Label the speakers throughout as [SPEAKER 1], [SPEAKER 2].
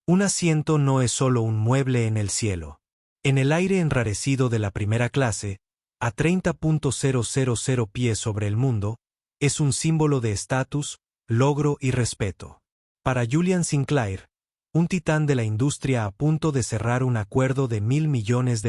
[SPEAKER 1] Un asiento no es solo un mueble en el cielo. En el aire enrarecido de la primera clase, a 30.000 pies sobre el mundo, es un símbolo de estatus, logro y respeto. Para Julian Sinclair, un titán de la industria a punto de cerrar un acuerdo de $1.000 millones.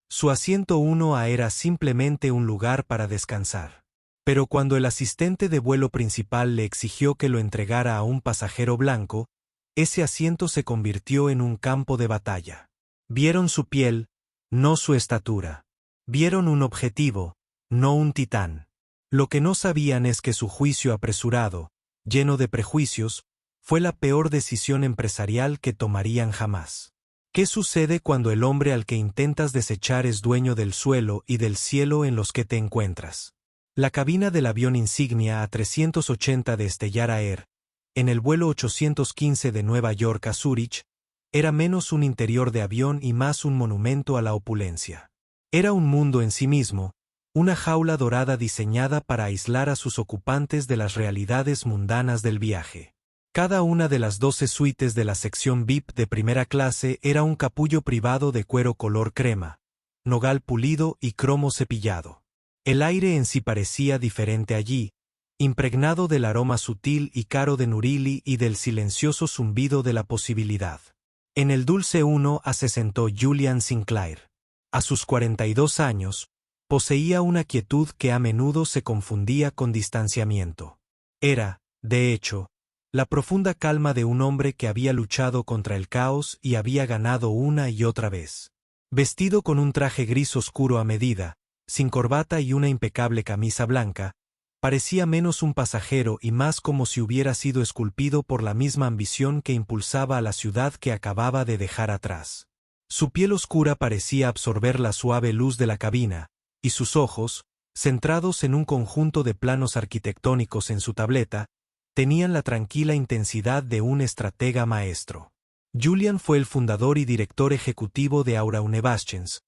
[SPEAKER 1] Su asiento 1A era simplemente un lugar para descansar. Pero cuando el asistente de vuelo principal le exigió que lo entregara a un pasajero blanco, ese asiento se convirtió en un campo de batalla. Vieron su piel, no su estatura. Vieron un objetivo, no un titán. Lo que no sabían es que su juicio apresurado, lleno de prejuicios, fue la peor decisión empresarial que tomarían jamás. ¿Qué sucede cuando el hombre al que intentas desechar es dueño del suelo y del cielo en los que te encuentras? La cabina del avión insignia A380 de Stellar Air, en el vuelo 815 de Nueva York a Zúrich, era menos un interior de avión y más un monumento a la opulencia. Era un mundo en sí mismo, una jaula dorada diseñada para aislar a sus ocupantes de las realidades mundanas del viaje. Cada una de las 12 suites de la sección VIP de primera clase era un capullo privado de cuero color crema, nogal pulido y cromo cepillado. El aire en sí parecía diferente allí, impregnado del aroma sutil y caro de Nurili y del silencioso zumbido de la posibilidad. En el dulce 1A se sentó Julian Sinclair. A sus 42 años, poseía una quietud que a menudo se confundía con distanciamiento. Era, de hecho, la profunda calma de un hombre que había luchado contra el caos y había ganado una y otra vez. Vestido con un traje gris oscuro a medida, sin corbata y una impecable camisa blanca, parecía menos un pasajero y más como si hubiera sido esculpido por la misma ambición que impulsaba a la ciudad que acababa de dejar atrás. Su piel oscura parecía absorber la suave luz de la cabina, y sus ojos, centrados en un conjunto de planos arquitectónicos en su tableta, tenían la tranquila intensidad de un estratega maestro. Julian fue el fundador y director ejecutivo de Aura Univaschens,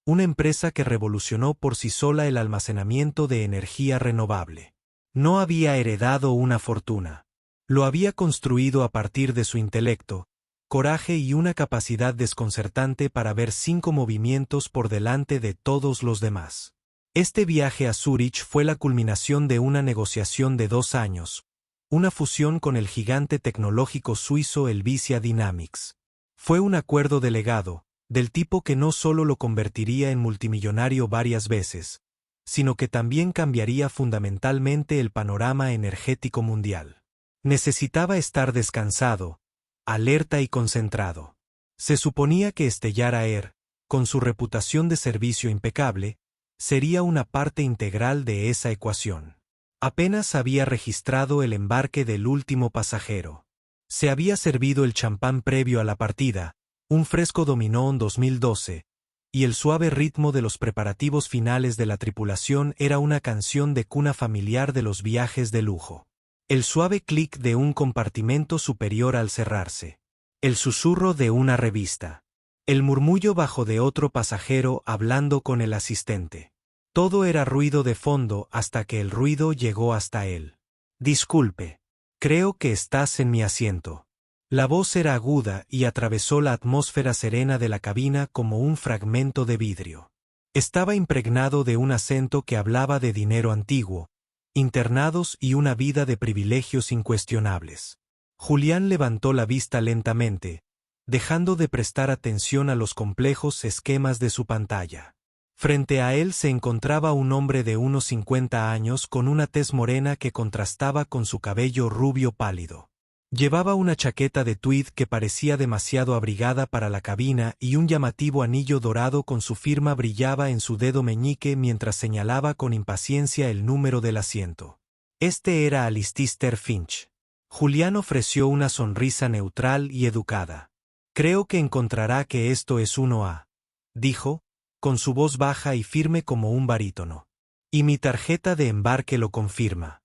[SPEAKER 1] una empresa que revolucionó por sí sola el almacenamiento de energía renovable. No había heredado una fortuna. Lo había construido a partir de su intelecto, coraje y una capacidad desconcertante para ver 5 movimientos por delante de todos los demás. Este viaje a Zúrich fue la culminación de una negociación de 2 años, una fusión con el gigante tecnológico suizo Helvetia Dynamics. Fue un acuerdo delegado, del tipo que no solo lo convertiría en multimillonario varias veces, sino que también cambiaría fundamentalmente el panorama energético mundial. Necesitaba estar descansado, alerta y concentrado. Se suponía que Stellar Air, con su reputación de servicio impecable, sería una parte integral de esa ecuación. Apenas había registrado el embarque del último pasajero. Se había servido el champán previo a la partida, un fresco dominó en 2012, y el suave ritmo de los preparativos finales de la tripulación era una canción de cuna familiar de los viajes de lujo. El suave clic de un compartimento superior al cerrarse. El susurro de una revista. El murmullo bajo de otro pasajero hablando con el asistente. Todo era ruido de fondo hasta que el ruido llegó hasta él. Disculpe. Creo que estás en mi asiento. La voz era aguda y atravesó la atmósfera serena de la cabina como un fragmento de vidrio. Estaba impregnado de un acento que hablaba de dinero antiguo, internados y una vida de privilegios incuestionables. Julián levantó la vista lentamente, dejando de prestar atención a los complejos esquemas de su pantalla. Frente a él se encontraba un hombre de unos 50 años con una tez morena que contrastaba con su cabello rubio pálido. Llevaba una chaqueta de tweed que parecía demasiado abrigada para la cabina y un llamativo anillo dorado con su firma brillaba en su dedo meñique mientras señalaba con impaciencia el número del asiento. Este era Alistair Finch. Julián ofreció una sonrisa neutral y educada. Creo que encontrará que esto es 1A, dijo, con su voz baja y firme como un barítono. Y mi tarjeta de embarque lo confirma.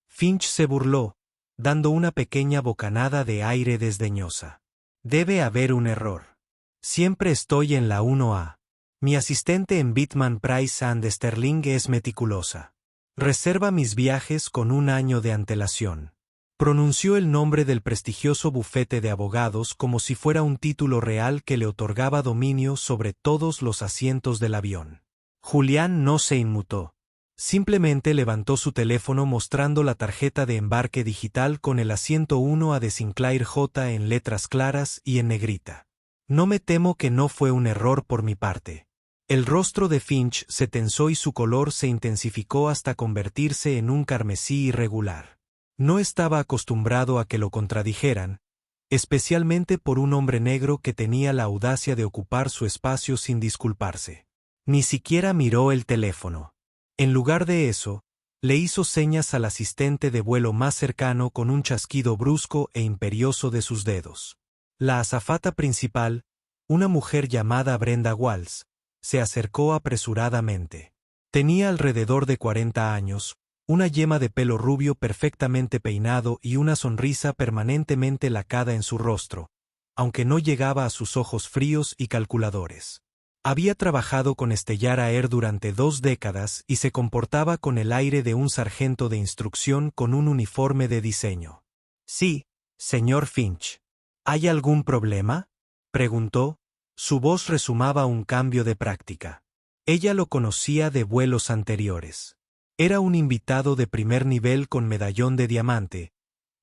[SPEAKER 1] Finch se burló, dando una pequeña bocanada de aire desdeñosa. Debe haber un error. Siempre estoy en la 1A. Mi asistente en Bitman Price and Sterling es meticulosa. Reserva mis viajes con un año de antelación. Pronunció el nombre del prestigioso bufete de abogados como si fuera un título real que le otorgaba dominio sobre todos los asientos del avión. Julián no se inmutó. Simplemente levantó su teléfono mostrando la tarjeta de embarque digital con el asiento 1A de Sinclair J en letras claras y en negrita. No me temo que no fue un error por mi parte. El rostro de Finch se tensó y su color se intensificó hasta convertirse en un carmesí irregular. No estaba acostumbrado a que lo contradijeran, especialmente por un hombre negro que tenía la audacia de ocupar su espacio sin disculparse. Ni siquiera miró el teléfono. En lugar de eso, le hizo señas al asistente de vuelo más cercano con un chasquido brusco e imperioso de sus dedos. La azafata principal, una mujer llamada Brenda Walls, se acercó apresuradamente. Tenía alrededor de 40 años, una yema de pelo rubio perfectamente peinado y una sonrisa permanentemente lacada en su rostro, aunque no llegaba a sus ojos fríos y calculadores. Había trabajado con Stellar Air durante 2 décadas y se comportaba con el aire de un sargento de instrucción con un uniforme de diseño. Sí, señor Finch. ¿Hay algún problema?, preguntó. Su voz resumaba un cambio de práctica. Ella lo conocía de vuelos anteriores. Era un invitado de primer nivel con medallón de diamante,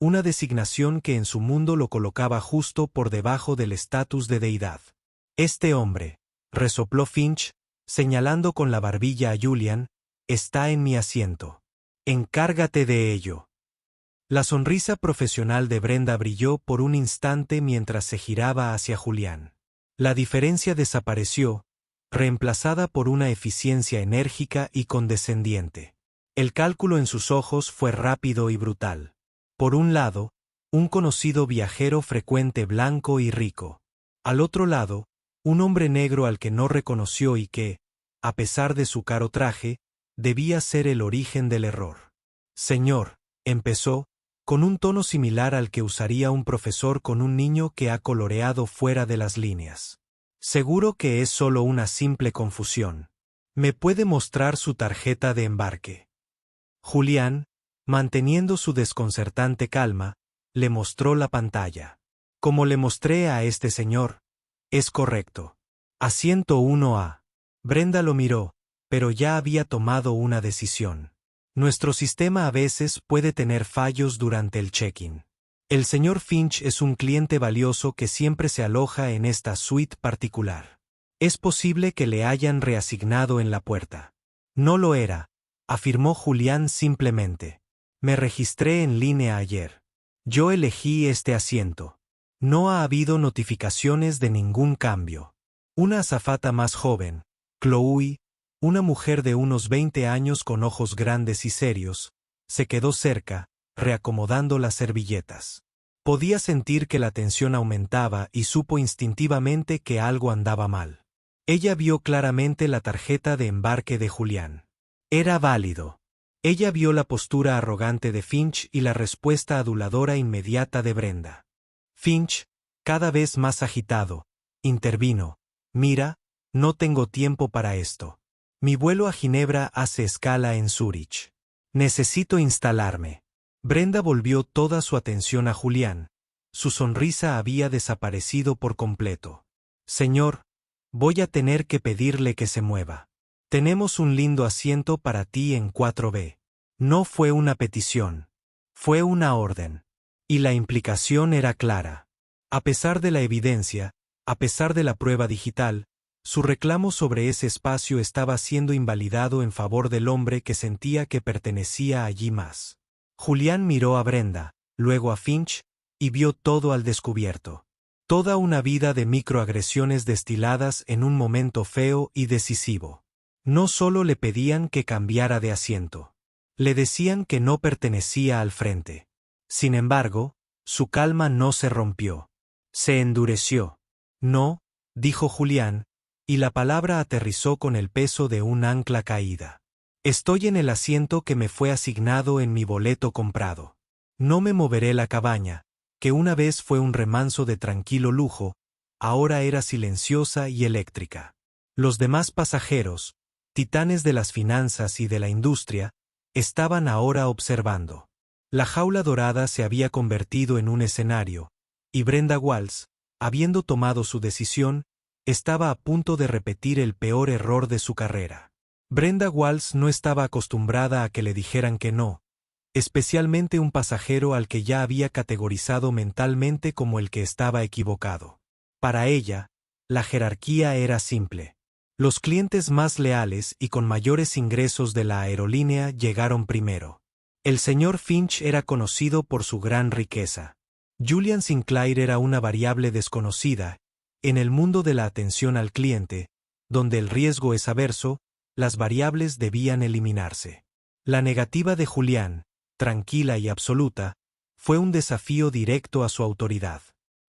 [SPEAKER 1] una designación que en su mundo lo colocaba justo por debajo del estatus de deidad. Este hombre, resopló Finch, señalando con la barbilla a Julian, está en mi asiento. Encárgate de ello. La sonrisa profesional de Brenda brilló por un instante mientras se giraba hacia Julián. La diferencia desapareció, reemplazada por una eficiencia enérgica y condescendiente. El cálculo en sus ojos fue rápido y brutal. Por un lado, un conocido viajero frecuente blanco y rico. Al otro lado, un hombre negro al que no reconoció y que, a pesar de su caro traje, debía ser el origen del error. Señor, empezó, con un tono similar al que usaría un profesor con un niño que ha coloreado fuera de las líneas. Seguro que es solo una simple confusión. ¿Me puede mostrar su tarjeta de embarque? Julián, manteniendo su desconcertante calma, le mostró la pantalla. Como le mostré a este señor, es correcto. Asiento 1A. Brenda lo miró, pero ya había tomado una decisión. Nuestro sistema a veces puede tener fallos durante el check-in. El señor Finch es un cliente valioso que siempre se aloja en esta suite particular. Es posible que le hayan reasignado en la puerta. No lo era, afirmó Julián simplemente. Me registré en línea ayer. Yo elegí este asiento. No ha habido notificaciones de ningún cambio. Una azafata más joven, Chloe, una mujer de unos 20 años con ojos grandes y serios, se quedó cerca, reacomodando las servilletas. Podía sentir que la tensión aumentaba y supo instintivamente que algo andaba mal. Ella vio claramente la tarjeta de embarque de Julián. Era válido. Ella vio la postura arrogante de Finch y la respuesta aduladora inmediata de Brenda. Finch, cada vez más agitado, intervino. Mira, no tengo tiempo para esto. Mi vuelo a Ginebra hace escala en Zúrich. Necesito instalarme. Brenda volvió toda su atención a Julián. Su sonrisa había desaparecido por completo. Señor, voy a tener que pedirle que se mueva. Tenemos un lindo asiento para ti en 4B. No fue una petición. Fue una orden. Y la implicación era clara. A pesar de la evidencia, a pesar de la prueba digital, su reclamo sobre ese espacio estaba siendo invalidado en favor del hombre que sentía que pertenecía allí más. Julián miró a Brenda, luego a Finch, y vio todo al descubierto. Toda una vida de microagresiones destiladas en un momento feo y decisivo. No solo le pedían que cambiara de asiento. Le decían que no pertenecía al frente. Sin embargo, su calma no se rompió. Se endureció. No, dijo Julián, y la palabra aterrizó con el peso de un ancla caída. Estoy en el asiento que me fue asignado en mi boleto comprado. No me moveré. La cabaña, que una vez fue un remanso de tranquilo lujo, ahora era silenciosa y eléctrica. Los demás pasajeros, titanes de las finanzas y de la industria, estaban ahora observando. La jaula dorada se había convertido en un escenario, y Brenda Walls, habiendo tomado su decisión, estaba a punto de repetir el peor error de su carrera. Brenda Walls no estaba acostumbrada a que le dijeran que no, especialmente un pasajero al que ya había categorizado mentalmente como el que estaba equivocado. Para ella, la jerarquía era simple. Los clientes más leales y con mayores ingresos de la aerolínea llegaron primero. El señor Finch era conocido por su gran riqueza. Julian Sinclair era una variable desconocida. En el mundo de la atención al cliente, donde el riesgo es averso, las variables debían eliminarse. La negativa de Julián, tranquila y absoluta, fue un desafío directo a su autoridad.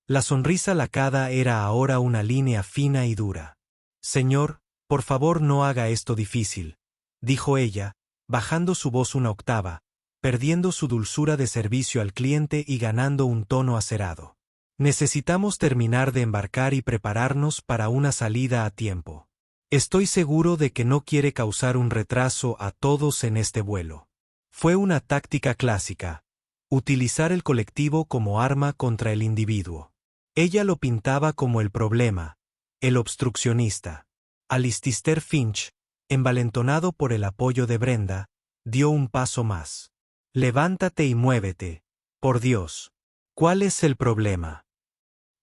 [SPEAKER 1] La sonrisa lacada era ahora una línea fina y dura. Señor, por favor no haga esto difícil, dijo ella, bajando su voz una octava, perdiendo su dulzura de servicio al cliente y ganando un tono acerado. Necesitamos terminar de embarcar y prepararnos para una salida a tiempo. Estoy seguro de que no quiere causar un retraso a todos en este vuelo. Fue una táctica clásica, utilizar el colectivo como arma contra el individuo. Ella lo pintaba como el problema, el obstruccionista. Alistair Finch, envalentonado por el apoyo de Brenda, dio un paso más. Levántate y muévete, por Dios. ¿Cuál es el problema?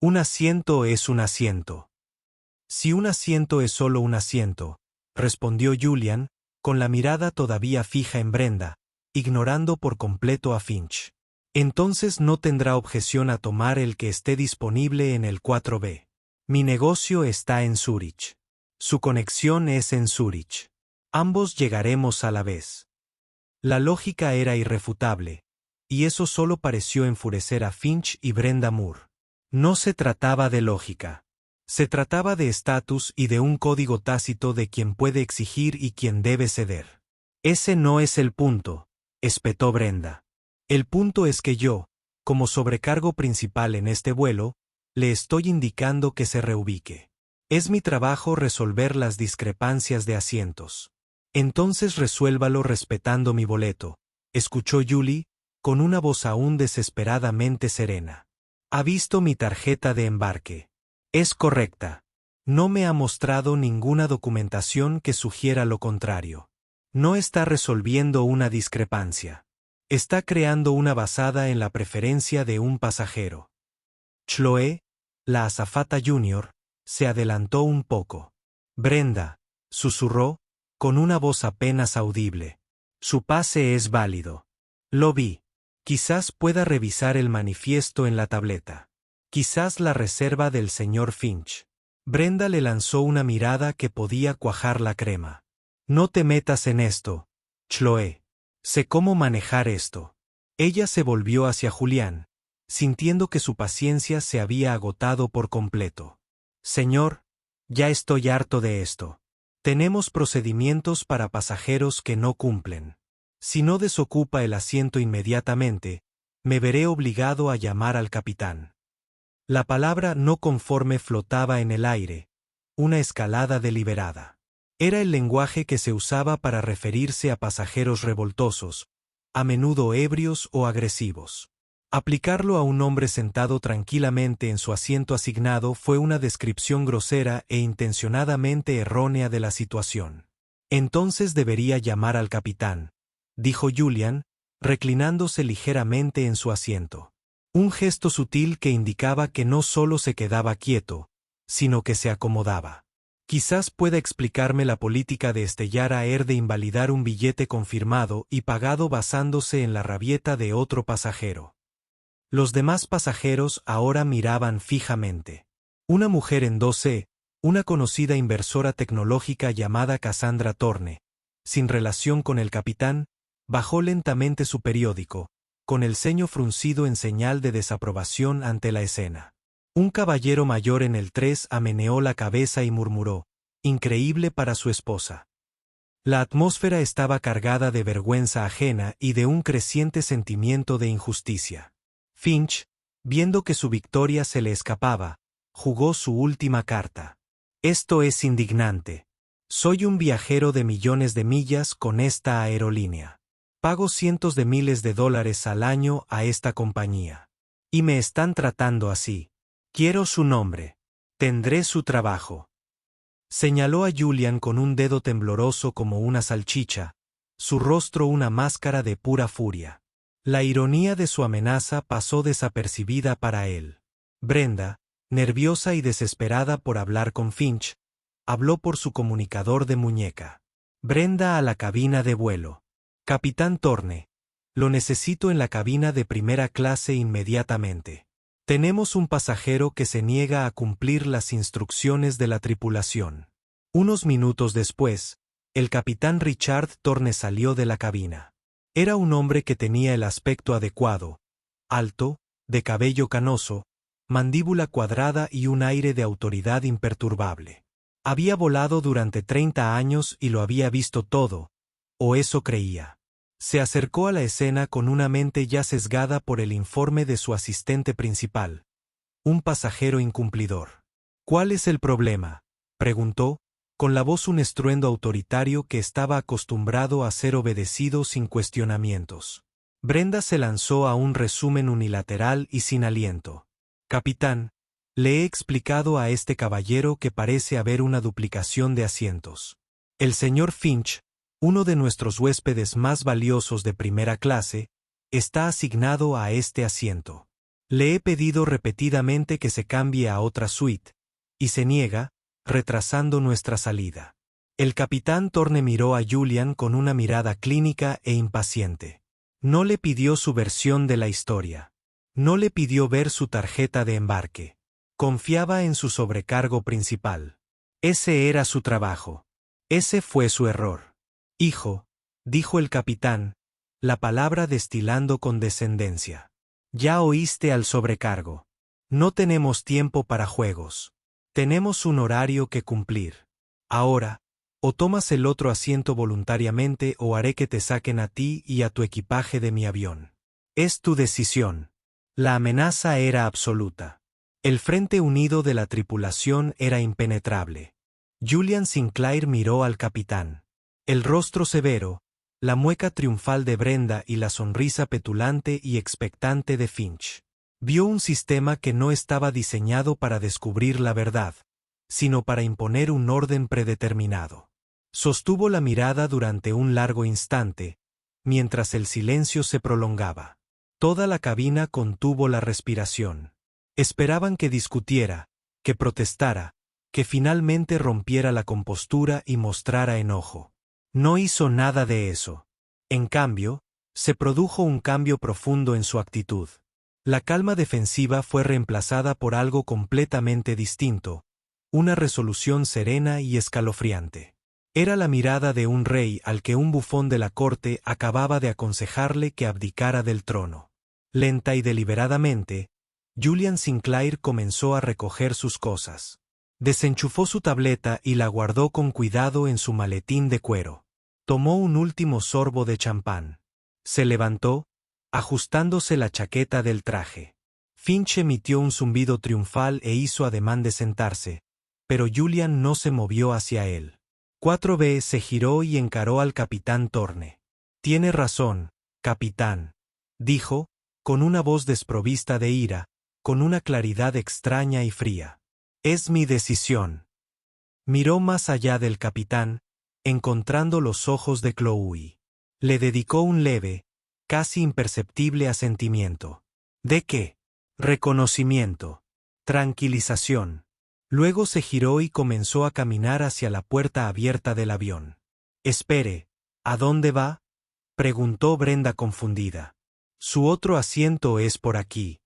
[SPEAKER 1] Un asiento es un asiento. Si un asiento es solo un asiento, respondió Julian, con la mirada todavía fija en Brenda, ignorando por completo a Finch. Entonces no tendrá objeción a tomar el que esté disponible en el 4B. Mi negocio está en Zúrich. Su conexión es en Zúrich. Ambos llegaremos a la vez. La lógica era irrefutable, y eso solo pareció enfurecer a Finch y Brenda Moore. No se trataba de lógica. Se trataba de estatus y de un código tácito de quien puede exigir y quien debe ceder. Ese no es el punto, espetó Brenda. El punto es que yo, como sobrecargo principal en este vuelo, le estoy indicando que se reubique. Es mi trabajo resolver las discrepancias de asientos. Entonces resuélvalo respetando mi boleto, escuchó Julie, con una voz aún desesperadamente serena. Ha visto mi tarjeta de embarque. Es correcta. No me ha mostrado ninguna documentación que sugiera lo contrario. No está resolviendo una discrepancia. Está creando una basada en la preferencia de un pasajero. Chloe, la azafata junior, se adelantó un poco. Brenda, susurró, con una voz apenas audible. Su pase es válido. Lo vi. Quizás pueda revisar el manifiesto en la tableta. Quizás la reserva del señor Finch. Brenda le lanzó una mirada que podía cuajar la crema. No te metas en esto, Chloe. Sé cómo manejar esto. Ella se volvió hacia Julián, sintiendo que su paciencia se había agotado por completo. Señor, ya estoy harto de esto. Tenemos procedimientos para pasajeros que no cumplen. Si no desocupa el asiento inmediatamente, me veré obligado a llamar al capitán. La palabra no conforme flotaba en el aire, una escalada deliberada. Era el lenguaje que se usaba para referirse a pasajeros revoltosos, a menudo ebrios o agresivos. Aplicarlo a un hombre sentado tranquilamente en su asiento asignado fue una descripción grosera e intencionadamente errónea de la situación. Entonces debería llamar al capitán, dijo Julian, reclinándose ligeramente en su asiento. Un gesto sutil que indicaba que no solo se quedaba quieto, sino que se acomodaba. Quizás pueda explicarme la política de Stellar Air de invalidar un billete confirmado y pagado basándose en la rabieta de otro pasajero. Los demás pasajeros ahora miraban fijamente. Una mujer en 2C, una conocida inversora tecnológica llamada Cassandra Thorne, sin relación con el capitán, bajó lentamente su periódico, con el ceño fruncido en señal de desaprobación ante la escena. Un caballero mayor en el 3 ameneó la cabeza y murmuró, increíble para su esposa. La atmósfera estaba cargada de vergüenza ajena y de un creciente sentimiento de injusticia. Finch, viendo que su victoria se le escapaba, jugó su última carta. Esto es indignante. Soy un viajero de millones de millas con esta aerolínea. Pago cientos de miles de dólares al año a esta compañía. Y me están tratando así. Quiero su nombre. Tendré su trabajo. Señaló a Julian con un dedo tembloroso como una salchicha, su rostro una máscara de pura furia. La ironía de su amenaza pasó desapercibida para él. Brenda, nerviosa y desesperada por hablar con Finch, habló por su comunicador de muñeca. Brenda a la cabina de vuelo. Capitán Thorne, lo necesito en la cabina de primera clase inmediatamente. Tenemos un pasajero que se niega a cumplir las instrucciones de la tripulación. Unos minutos después, el capitán Richard Thorne salió de la cabina. Era un hombre que tenía el aspecto adecuado, alto, de cabello canoso, mandíbula cuadrada y un aire de autoridad imperturbable. Había volado durante 30 años y lo había visto todo, o eso creía. Se acercó a la escena con una mente ya sesgada por el informe de su asistente principal. Un pasajero incumplidor. ¿Cuál es el problema?, preguntó, con la voz un estruendo autoritario que estaba acostumbrado a ser obedecido sin cuestionamientos. Brenda se lanzó a un resumen unilateral y sin aliento. Capitán, le he explicado a este caballero que parece haber una duplicación de asientos. El señor Finch, uno de nuestros huéspedes más valiosos de primera clase, está asignado a este asiento. Le he pedido repetidamente que se cambie a otra suite, y se niega, retrasando nuestra salida. El capitán Thorne miró a Julian con una mirada clínica e impaciente. No le pidió su versión de la historia. No le pidió ver su tarjeta de embarque. Confiaba en su sobrecargo principal. Ese era su trabajo. Ese fue su error. Hijo, dijo el capitán, la palabra destilando condescendencia. Ya oíste al sobrecargo. No tenemos tiempo para juegos. Tenemos un horario que cumplir. Ahora, o tomas el otro asiento voluntariamente o haré que te saquen a ti y a tu equipaje de mi avión. Es tu decisión. La amenaza era absoluta. El frente unido de la tripulación era impenetrable. Julian Sinclair miró al capitán. El rostro severo, la mueca triunfal de Brenda y la sonrisa petulante y expectante de Finch. Vio un sistema que no estaba diseñado para descubrir la verdad, sino para imponer un orden predeterminado. Sostuvo la mirada durante un largo instante, mientras el silencio se prolongaba. Toda la cabina contuvo la respiración. Esperaban que discutiera, que protestara, que finalmente rompiera la compostura y mostrara enojo. No hizo nada de eso. En cambio, se produjo un cambio profundo en su actitud. La calma defensiva fue reemplazada por algo completamente distinto, una resolución serena y escalofriante. Era la mirada de un rey al que un bufón de la corte acababa de aconsejarle que abdicara del trono. Lenta y deliberadamente, Julian Sinclair comenzó a recoger sus cosas. Desenchufó su tableta y la guardó con cuidado en su maletín de cuero. Tomó un último sorbo de champán. Se levantó, ajustándose la chaqueta del traje. Finch emitió un zumbido triunfal e hizo ademán de sentarse, pero Julian no se movió hacia él. 4B se giró y encaró al capitán Thorne. Tiene razón, capitán, dijo, con una voz desprovista de ira, con una claridad extraña y fría. Es mi decisión. Miró más allá del capitán, encontrando los ojos de Chloe. Le dedicó un leve, casi imperceptible asentimiento. ¿De qué? Reconocimiento. Tranquilización. Luego se giró y comenzó a caminar hacia la puerta abierta del avión. Espere, ¿a dónde va?, preguntó Brenda confundida. Su otro asiento es por aquí.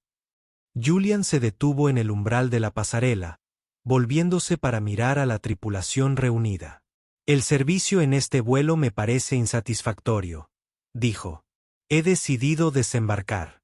[SPEAKER 1] Julian se detuvo en el umbral de la pasarela, volviéndose para mirar a la tripulación reunida. El servicio en este vuelo me parece insatisfactorio, dijo. He decidido desembarcar.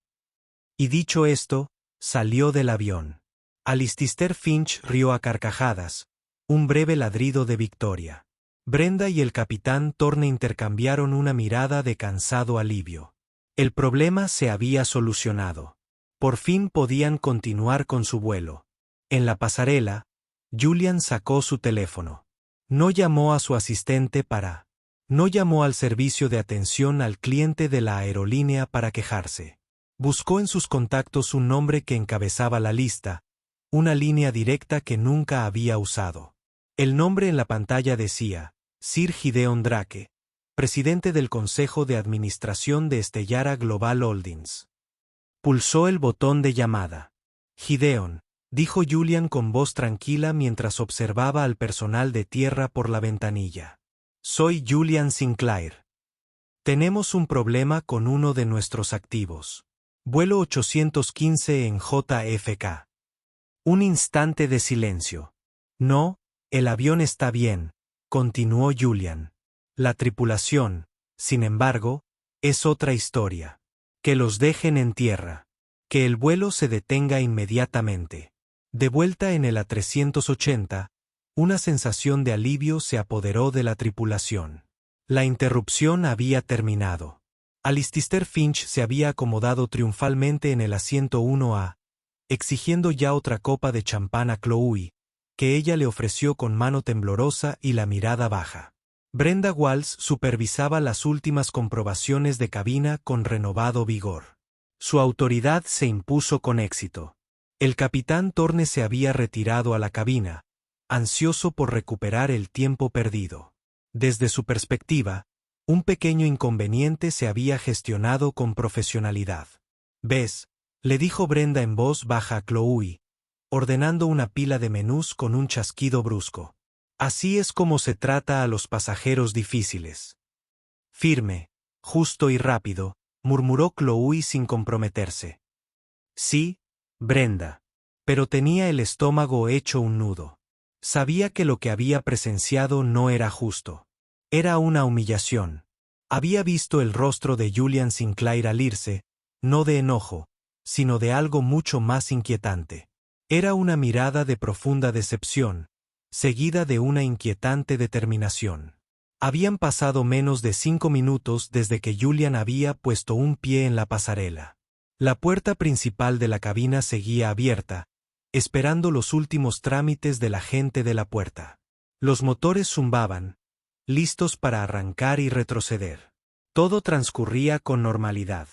[SPEAKER 1] Y dicho esto, salió del avión. Alistair Finch rió a carcajadas, un breve ladrido de victoria. Brenda y el capitán Thorne intercambiaron una mirada de cansado alivio. El problema se había solucionado. Por fin podían continuar con su vuelo. En la pasarela, Julian sacó su teléfono. No llamó a su asistente para No llamó al servicio de atención al cliente de la aerolínea para quejarse. Buscó en sus contactos un nombre que encabezaba la lista, una línea directa que nunca había usado. El nombre en la pantalla decía, Sir Gideon Drake, presidente del Consejo de Administración de Stellara Global Holdings. Pulsó el botón de llamada. Gideon, dijo Julian con voz tranquila mientras observaba al personal de tierra por la ventanilla. Soy Julian Sinclair. Tenemos un problema con uno de nuestros activos. Vuelo 815 en JFK. Un instante de silencio. No, el avión está bien, continuó Julian. La tripulación, sin embargo, es otra historia. Que los dejen en tierra. Que el vuelo se detenga inmediatamente. De vuelta en el A380, una sensación de alivio se apoderó de la tripulación. La interrupción había terminado. Alistair Finch se había acomodado triunfalmente en el asiento 1A, exigiendo ya otra copa de champán a Chloe, que ella le ofreció con mano temblorosa y la mirada baja. Brenda Walls supervisaba las últimas comprobaciones de cabina con renovado vigor. Su autoridad se impuso con éxito. El capitán Thorne se había retirado a la cabina, ansioso por recuperar el tiempo perdido. Desde su perspectiva, un pequeño inconveniente se había gestionado con profesionalidad. «¿Ves?», le dijo Brenda en voz baja a Chloe, ordenando una pila de menús con un chasquido brusco. «Así es como se trata a los pasajeros difíciles». «Firme, justo y rápido», murmuró Chloe sin comprometerse. «Sí, Brenda». Pero tenía el estómago hecho un nudo. Sabía que lo que había presenciado no era justo. Era una humillación. Había visto el rostro de Julian Sinclair al irse, no de enojo, sino de algo mucho más inquietante. Era una mirada de profunda decepción, seguida de una inquietante determinación. Habían pasado menos de 5 minutos desde que Julian había puesto un pie en la pasarela. La puerta principal de la cabina seguía abierta, esperando los últimos trámites de la gente de la puerta. Los motores zumbaban, listos para arrancar y retroceder. Todo transcurría con normalidad.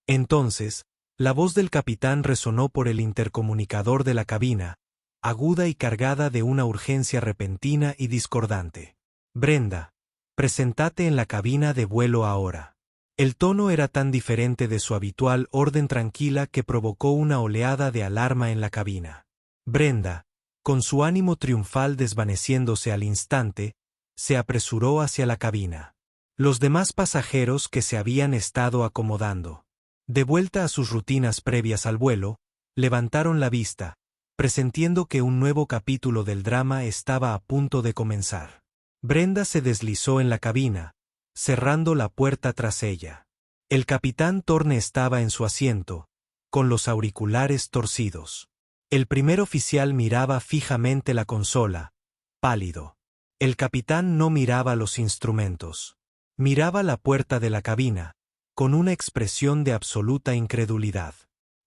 [SPEAKER 1] Entonces, la voz del capitán resonó por el intercomunicador de la cabina, aguda y cargada de una urgencia repentina y discordante. «Brenda, presentate en la cabina de vuelo ahora». El tono era tan diferente de su habitual orden tranquila que provocó una oleada de alarma en la cabina. Brenda, con su ánimo triunfal desvaneciéndose al instante, se apresuró hacia la cabina. Los demás pasajeros que se habían estado acomodando, de vuelta a sus rutinas previas al vuelo, levantaron la vista, presintiendo que un nuevo capítulo del drama estaba a punto de comenzar. Brenda se deslizó en la cabina, cerrando la puerta tras ella. El capitán Thorne estaba en su asiento, con los auriculares torcidos. El primer oficial miraba fijamente la consola, pálido. El capitán no miraba los instrumentos. Miraba la puerta de la cabina, con una expresión de absoluta incredulidad.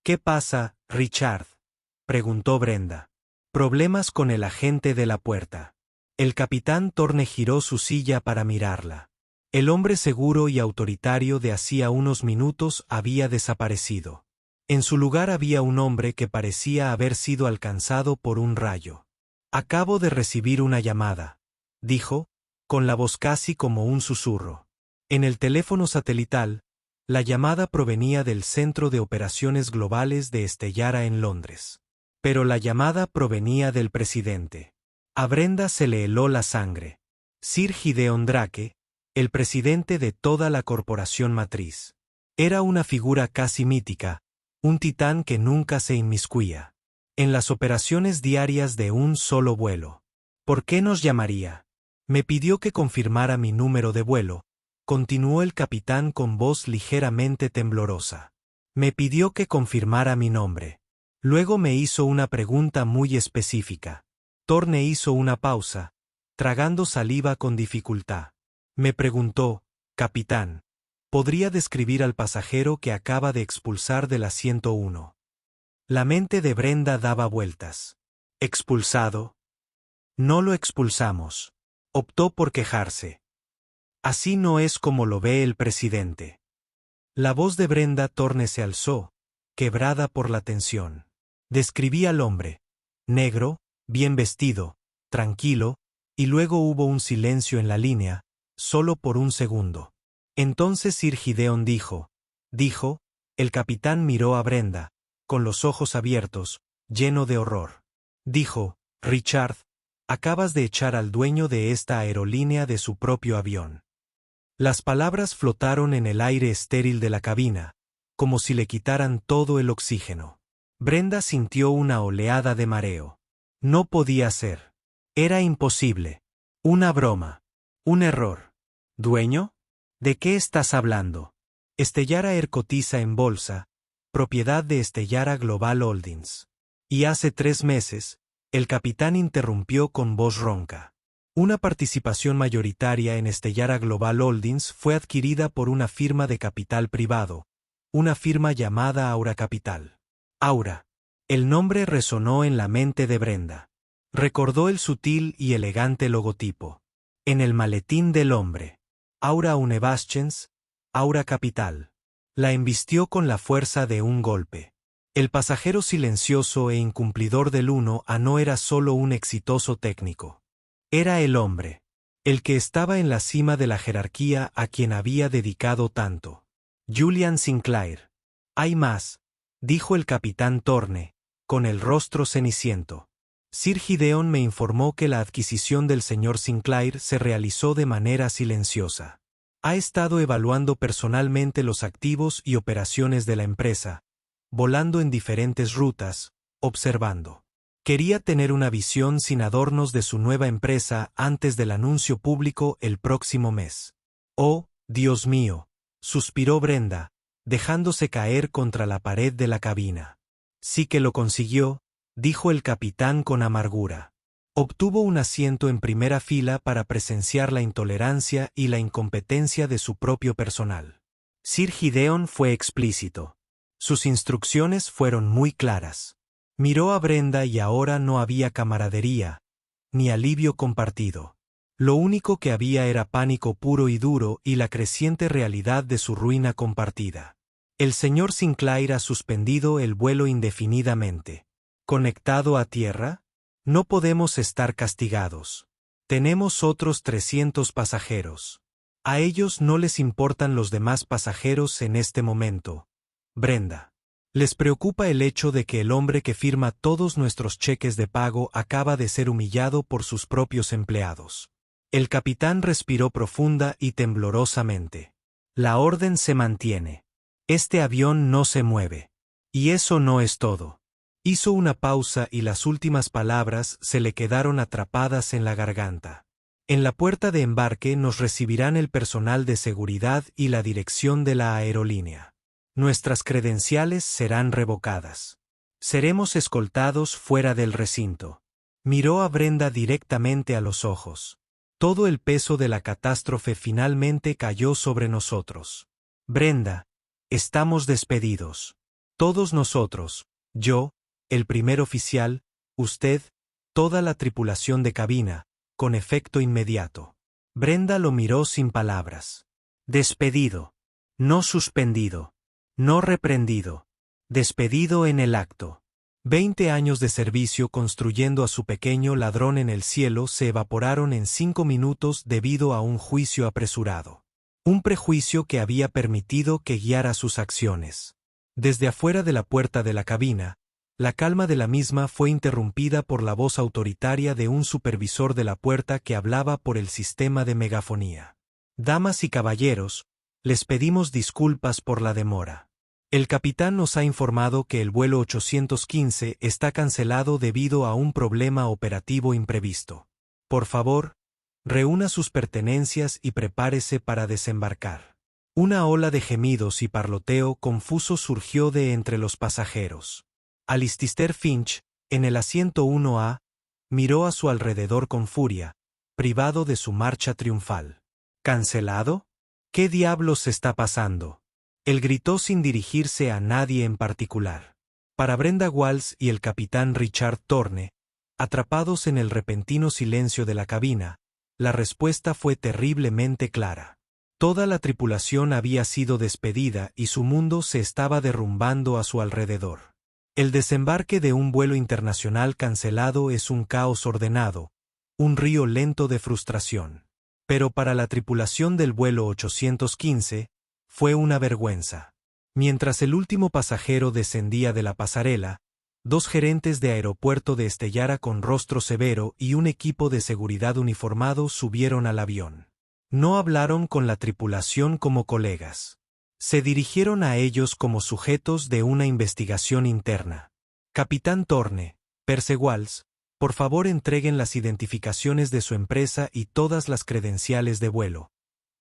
[SPEAKER 1] «¿Qué pasa, Richard?», preguntó Brenda. «Problemas con el agente de la puerta». El capitán Thorne giró su silla para mirarla. El hombre seguro y autoritario de hacía unos minutos había desaparecido. En su lugar había un hombre que parecía haber sido alcanzado por un rayo. «Acabo de recibir una llamada», dijo, con la voz casi como un susurro. En el teléfono satelital, la llamada provenía del Centro de Operaciones Globales de Stellara en Londres. Pero la llamada provenía del presidente. A Brenda se le heló la sangre. Sir Gideon Drake, el presidente de toda la corporación matriz. Era una figura casi mítica, un titán que nunca se inmiscuía en las operaciones diarias de un solo vuelo. ¿Por qué nos llamaría? Me pidió que confirmara mi número de vuelo, continuó el capitán con voz ligeramente temblorosa. Me pidió que confirmara mi nombre. Luego me hizo una pregunta muy específica. Thorne hizo una pausa, tragando saliva con dificultad. Me preguntó, «Capitán, ¿podría describir al pasajero que acaba de expulsar del asiento 1?» La mente de Brenda daba vueltas. ¿Expulsado? No lo expulsamos. Optó por quejarse. Así no es como lo ve el presidente. La voz de Brenda Thorne se alzó, quebrada por la tensión. Describí al hombre. Negro, bien vestido, tranquilo, y luego hubo un silencio en la línea, solo por un segundo. Entonces Sir Gideon dijo, el capitán miró a Brenda, con los ojos abiertos, lleno de horror. Dijo, Richard, acabas de echar al dueño de esta aerolínea de su propio avión. Las palabras flotaron en el aire estéril de la cabina, como si le quitaran todo el oxígeno. Brenda sintió una oleada de mareo. No podía ser. Era imposible. Una broma. Un error. ¿Dueño? ¿De qué estás hablando? Stellara Air cotiza en bolsa, propiedad de Stellara Global Holdings. Y hace 3 meses, el capitán interrumpió con voz ronca. Una participación mayoritaria en Stellara Global Holdings fue adquirida por una firma de capital privado, una firma llamada Aura Capital. Aura. El nombre resonó en la mente de Brenda. Recordó el sutil y elegante logotipo. En el maletín del hombre. Aura Unebastions, Aura Capital. La embistió con la fuerza de un golpe. El pasajero silencioso e incumplidor del 1A no era solo un exitoso técnico. Era el hombre. El que estaba en la cima de la jerarquía a quien había dedicado tanto. Julian Sinclair. Hay más, dijo el capitán Thorne, con el rostro ceniciento. Sir Gideon me informó que la adquisición del señor Sinclair se realizó de manera silenciosa. Ha estado evaluando personalmente los activos y operaciones de la empresa, volando en diferentes rutas, observando. Quería tener una visión sin adornos de su nueva empresa antes del anuncio público el próximo mes. Oh, Dios mío, suspiró Brenda, dejándose caer contra la pared de la cabina. Sí que lo consiguió, dijo el capitán con amargura. Obtuvo un asiento en primera fila para presenciar la intolerancia y la incompetencia de su propio personal. Sir Gideon fue explícito. Sus instrucciones fueron muy claras. Miró a Brenda y ahora no había camaradería, ni alivio compartido. Lo único que había era pánico puro y duro y la creciente realidad de su ruina compartida. El señor Sinclair ha suspendido el vuelo indefinidamente. ¿Conectado a tierra? No podemos estar castigados. Tenemos otros 300 pasajeros. A ellos no les importan los demás pasajeros en este momento. Brenda. Les preocupa el hecho de que el hombre que firma todos nuestros cheques de pago acaba de ser humillado por sus propios empleados. El capitán respiró profunda y temblorosamente. La orden se mantiene. Este avión no se mueve. Y eso no es todo. Hizo una pausa y las últimas palabras se le quedaron atrapadas en la garganta. En la puerta de embarque nos recibirán el personal de seguridad y la dirección de la aerolínea. Nuestras credenciales serán revocadas. Seremos escoltados fuera del recinto. Miró a Brenda directamente a los ojos. Todo el peso de la catástrofe finalmente cayó sobre nosotros. Brenda, estamos despedidos. Todos nosotros, yo, el primer oficial, usted, toda la tripulación de cabina, con efecto inmediato. Brenda lo miró sin palabras. Despedido. No suspendido. No reprendido. Despedido en el acto. 20 años de servicio construyendo a su pequeño ladrón en el cielo se evaporaron en 5 minutos debido a un juicio apresurado. Un prejuicio que había permitido que guiara sus acciones. Desde afuera de la puerta de la cabina, la calma de la misma fue interrumpida por la voz autoritaria de un supervisor de la puerta que hablaba por el sistema de megafonía. Damas y caballeros, les pedimos disculpas por la demora. El capitán nos ha informado que el vuelo 815 está cancelado debido a un problema operativo imprevisto. Por favor, reúna sus pertenencias y prepárese para desembarcar. Una ola de gemidos y parloteo confuso surgió de entre los pasajeros. Alistair Finch, en el asiento 1A, miró a su alrededor con furia, privado de su marcha triunfal. ¿Cancelado? ¿Qué diablos está pasando? Él gritó sin dirigirse a nadie en particular. Para Brenda Walls y el capitán Richard Thorne, atrapados en el repentino silencio de la cabina, La respuesta fue terriblemente clara. Toda la tripulación había sido despedida y su mundo se estaba derrumbando a su alrededor. El desembarque de un vuelo internacional cancelado es un caos ordenado, un río lento de frustración. Pero para la tripulación del vuelo 815, fue una vergüenza. Mientras el último pasajero descendía de la pasarela, dos gerentes de aeropuerto de Stellara con rostro severo y un equipo de seguridad uniformado subieron al avión. No hablaron con la tripulación como colegas. Se dirigieron a ellos como sujetos de una investigación interna. Capitán Thorne, Perseguals, por favor entreguen las identificaciones de su empresa y todas las credenciales de vuelo,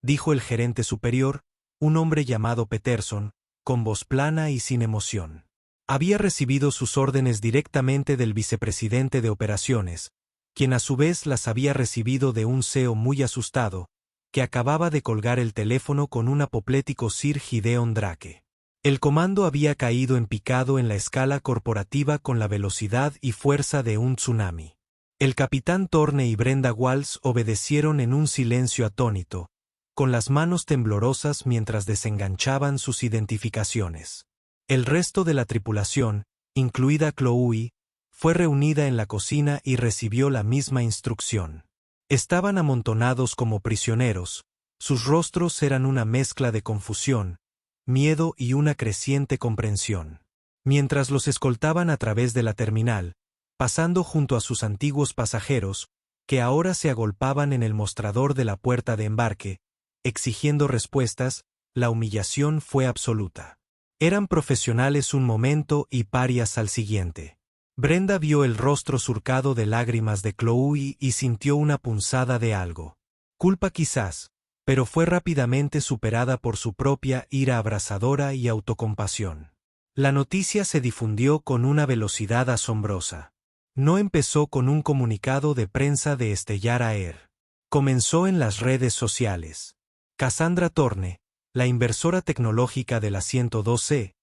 [SPEAKER 1] dijo el gerente superior, un hombre llamado Peterson, con voz plana y sin emoción. Había recibido sus órdenes directamente del vicepresidente de operaciones, quien a su vez las había recibido de un CEO muy asustado, que acababa de colgar el teléfono con un apoplético Sir Gideon Drake. El comando había caído en picado en la escala corporativa con la velocidad y fuerza de un tsunami. El capitán Thorne y Brenda Walls obedecieron en un silencio atónito, con las manos temblorosas mientras desenganchaban sus identificaciones. El resto de la tripulación, incluida Chloe, fue reunida en la cocina y recibió la misma instrucción. Estaban amontonados como prisioneros, sus rostros eran una mezcla de confusión, miedo y una creciente comprensión. Mientras los escoltaban a través de la terminal, pasando junto a sus antiguos pasajeros, que ahora se agolpaban en el mostrador de la puerta de embarque, exigiendo respuestas, la humillación fue absoluta. Eran profesionales un momento y parias al siguiente. Brenda vio el rostro surcado de lágrimas de Chloe y sintió una punzada de algo. Culpa quizás, pero fue rápidamente superada por su propia ira abrasadora y autocompasión. La noticia se difundió con una velocidad asombrosa. No empezó con un comunicado de prensa de Stellara Air. Comenzó en las redes sociales. Cassandra Thorne, la inversora tecnológica de la 102C,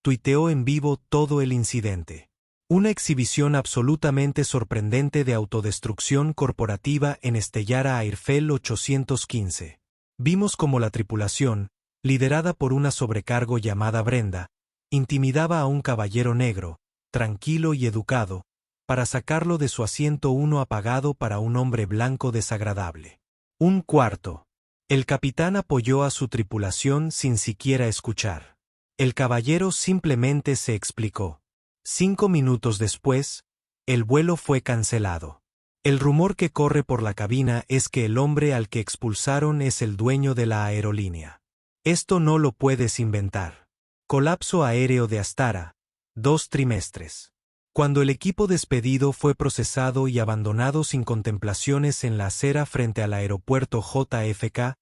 [SPEAKER 1] tuiteó en vivo todo el incidente. Una exhibición absolutamente sorprendente de autodestrucción corporativa en Stellara Airfield 815. Vimos cómo la tripulación, liderada por una sobrecargo llamada Brenda, intimidaba a un caballero negro, tranquilo y educado, para sacarlo de su asiento uno apagado para un hombre blanco desagradable. Un cuarto. El capitán apoyó a su tripulación sin siquiera escuchar. El caballero simplemente se explicó. 5 minutos después, el vuelo fue cancelado. El rumor que corre por la cabina es que el hombre al que expulsaron es el dueño de la aerolínea. Esto no lo puedes inventar. Colapso aéreo de Astara, 2 trimestres. Cuando el equipo despedido fue procesado y abandonado sin contemplaciones en la acera frente al aeropuerto JFK,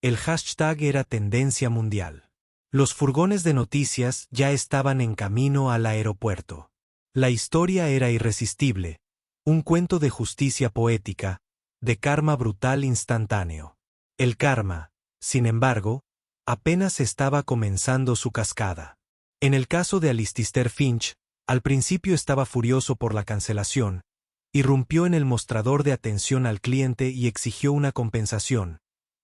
[SPEAKER 1] el hashtag era tendencia mundial. Los furgones de noticias ya estaban en camino al aeropuerto. La historia era irresistible, un cuento de justicia poética, de karma brutal instantáneo. El karma, sin embargo, apenas estaba comenzando su cascada. En el caso de Alistair Finch, al principio estaba furioso por la cancelación, irrumpió en el mostrador de atención al cliente y exigió una compensación,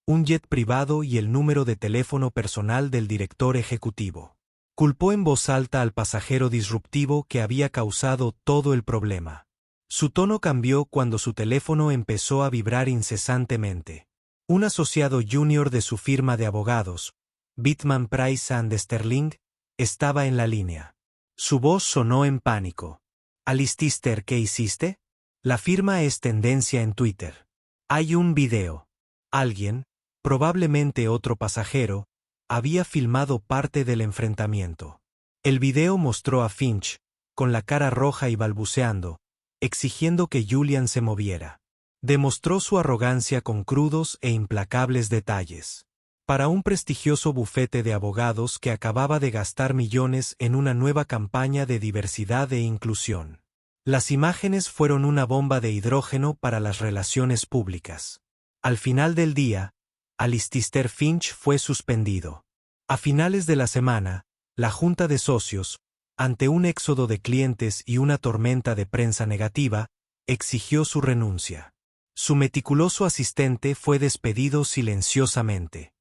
[SPEAKER 1] un jet privado y el número de teléfono personal del director ejecutivo. Culpó en voz alta al pasajero disruptivo que había causado todo el problema. Su tono cambió cuando su teléfono empezó a vibrar incesantemente. Un asociado junior de su firma de abogados, Bitman Price and Sterling, estaba en la línea. Su voz sonó en pánico. «Alistair, ¿qué hiciste? La firma es tendencia en Twitter. Hay un video. Alguien, probablemente otro pasajero, había filmado parte del enfrentamiento. El video mostró a Finch, con la cara roja y balbuceando, exigiendo que Julian se moviera. Demostró su arrogancia con crudos e implacables detalles. Para un prestigioso bufete de abogados que acababa de gastar millones en una nueva campaña de diversidad e inclusión. Las imágenes fueron una bomba de hidrógeno para las relaciones públicas. Al final del día, Alistair Finch fue suspendido. A finales de la semana, la junta de socios, ante un éxodo de clientes y una tormenta de prensa negativa, exigió su renuncia. Su meticuloso asistente fue despedido silenciosamente.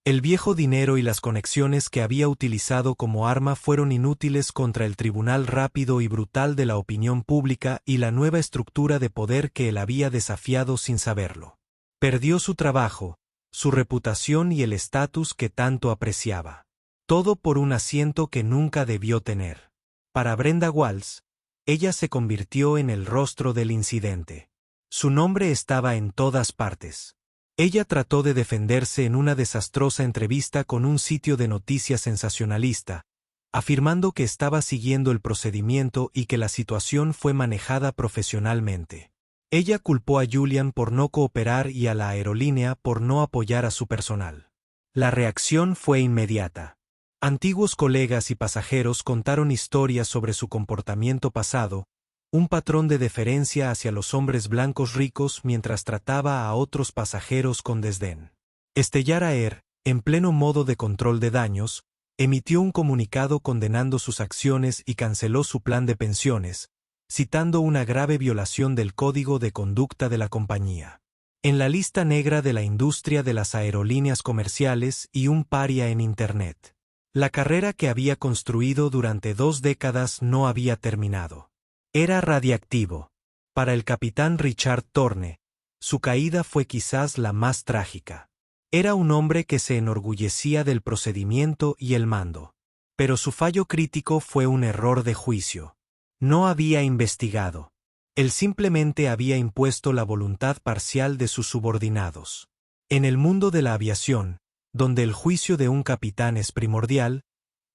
[SPEAKER 1] El viejo dinero y las conexiones que había utilizado como arma fueron inútiles contra el tribunal rápido y brutal de la opinión pública y la nueva estructura de poder que él había desafiado sin saberlo. Perdió su trabajo, su reputación y el estatus que tanto apreciaba. Todo por un asiento que nunca debió tener. Para Brenda Walls, ella se convirtió en el rostro del incidente. Su nombre estaba en todas partes. Ella trató de defenderse en una desastrosa entrevista con un sitio de noticias sensacionalista, afirmando que estaba siguiendo el procedimiento y que la situación fue manejada profesionalmente. Ella culpó a Julian por no cooperar y a la aerolínea por no apoyar a su personal. La reacción fue inmediata. Antiguos colegas y pasajeros contaron historias sobre su comportamiento pasado, un patrón de deferencia hacia los hombres blancos ricos mientras trataba a otros pasajeros con desdén. Stellar Air, en pleno modo de control de daños, emitió un comunicado condenando sus acciones y canceló su plan de pensiones, citando una grave violación del código de conducta de la compañía. En la lista negra de la industria de las aerolíneas comerciales y un paria en Internet. La carrera que había construido durante 2 décadas no había terminado. Era radiactivo. Para el capitán Richard Thorne, su caída fue quizás la más trágica. Era un hombre que se enorgullecía del procedimiento y el mando. Pero su fallo crítico fue un error de juicio. No había investigado. Él simplemente había impuesto la voluntad parcial de sus subordinados. En el mundo de la aviación, donde el juicio de un capitán es primordial,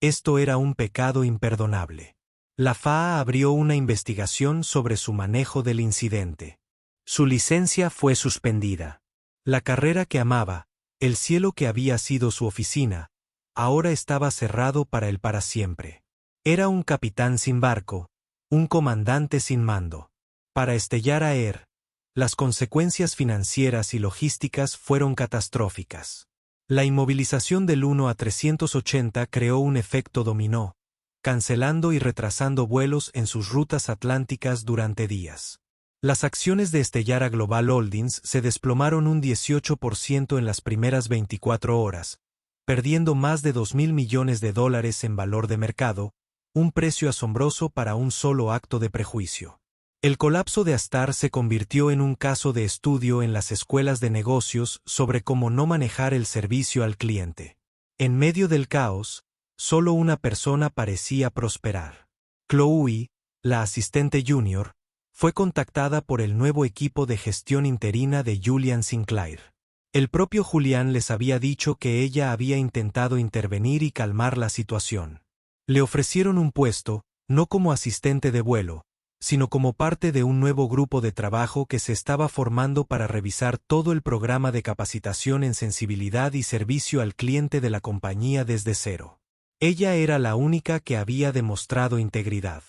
[SPEAKER 1] esto era un pecado imperdonable. La FAA abrió una investigación sobre su manejo del incidente. Su licencia fue suspendida. La carrera que amaba, el cielo que había sido su oficina, ahora estaba cerrado para él para siempre. Era un capitán sin barco, un comandante sin mando. Para Stellar Air, las consecuencias financieras y logísticas fueron catastróficas. La inmovilización del 1 a 380 creó un efecto dominó, cancelando y retrasando vuelos en sus rutas atlánticas durante días. Las acciones de Stellar Global Holdings se desplomaron un 18% en las primeras 24 horas, perdiendo más de $2.000 millones en valor de mercado, un precio asombroso para un solo acto de prejuicio. El colapso de Astar se convirtió en un caso de estudio en las escuelas de negocios sobre cómo no manejar el servicio al cliente. En medio del caos, solo una persona parecía prosperar. Chloe, la asistente junior, fue contactada por el nuevo equipo de gestión interina de Julian Sinclair. El propio Julian les había dicho que ella había intentado intervenir y calmar la situación. Le ofrecieron un puesto, no como asistente de vuelo, sino como parte de un nuevo grupo de trabajo que se estaba formando para revisar todo el programa de capacitación en sensibilidad y servicio al cliente de la compañía desde cero. Ella era la única que había demostrado integridad.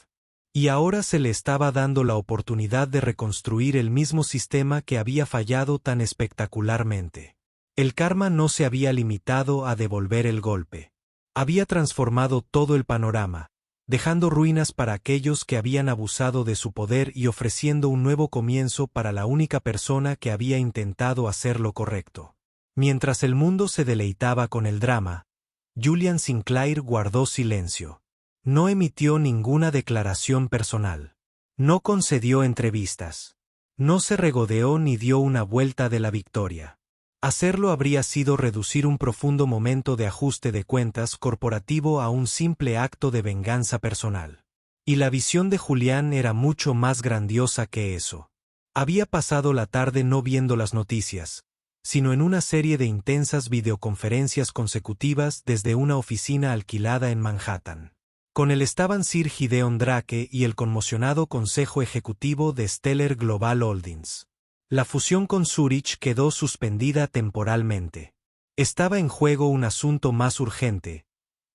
[SPEAKER 1] Y ahora se le estaba dando la oportunidad de reconstruir el mismo sistema que había fallado tan espectacularmente. El karma no se había limitado a devolver el golpe. Había transformado todo el panorama, dejando ruinas para aquellos que habían abusado de su poder y ofreciendo un nuevo comienzo para la única persona que había intentado hacer lo correcto. Mientras el mundo se deleitaba con el drama, Julian Sinclair guardó silencio. No emitió ninguna declaración personal. No concedió entrevistas. No se regodeó ni dio una vuelta de la victoria. Hacerlo habría sido reducir un profundo momento de ajuste de cuentas corporativo a un simple acto de venganza personal. Y la visión de Julián era mucho más grandiosa que eso. Había pasado la tarde no viendo las noticias, sino en una serie de intensas videoconferencias consecutivas desde una oficina alquilada en Manhattan. Con él estaban Sir Gideon Drake y el conmocionado Consejo Ejecutivo de Stellar Global Holdings. La fusión con Zurich quedó suspendida temporalmente. Estaba en juego un asunto más urgente,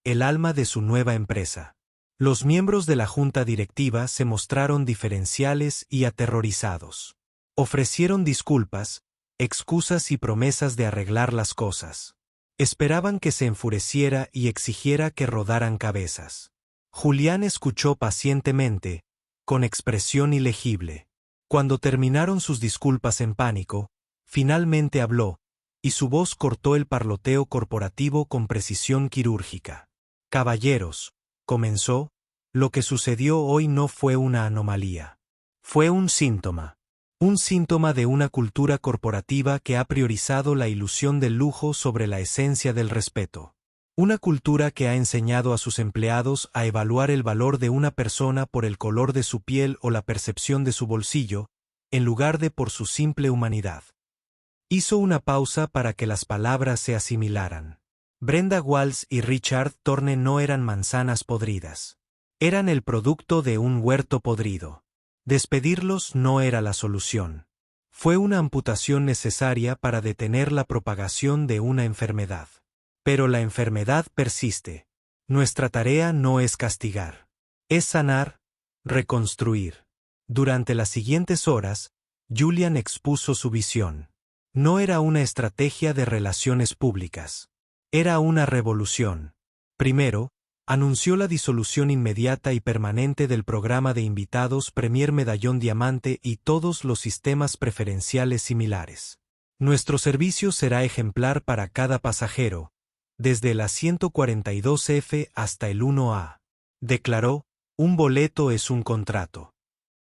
[SPEAKER 1] el alma de su nueva empresa. Los miembros de la junta directiva se mostraron diferenciales y aterrorizados. Ofrecieron disculpas, excusas y promesas de arreglar las cosas. Esperaban que se enfureciera y exigiera que rodaran cabezas. Julián escuchó pacientemente, con expresión ilegible. Cuando terminaron sus disculpas en pánico, finalmente habló, y su voz cortó el parloteo corporativo con precisión quirúrgica. Caballeros, comenzó, lo que sucedió hoy no fue una anomalía. Fue un síntoma. Un síntoma de una cultura corporativa que ha priorizado la ilusión del lujo sobre la esencia del respeto. Una cultura que ha enseñado a sus empleados a evaluar el valor de una persona por el color de su piel o la percepción de su bolsillo, en lugar de por su simple humanidad. Hizo una pausa para que las palabras se asimilaran. Brenda Walls y Richard Thorne no eran manzanas podridas. Eran el producto de un huerto podrido. Despedirlos no era la solución. Fue una amputación necesaria para detener la propagación de una enfermedad. Pero la enfermedad persiste. Nuestra tarea no es castigar. Es sanar, reconstruir. Durante las siguientes horas, Julian expuso su visión. No era una estrategia de relaciones públicas. Era una revolución. Primero, anunció la disolución inmediata y permanente del programa de invitados Premier Medallón Diamante y todos los sistemas preferenciales similares. Nuestro servicio será ejemplar para cada pasajero, desde el asiento 42F hasta el 1A. Declaró, un boleto es un contrato.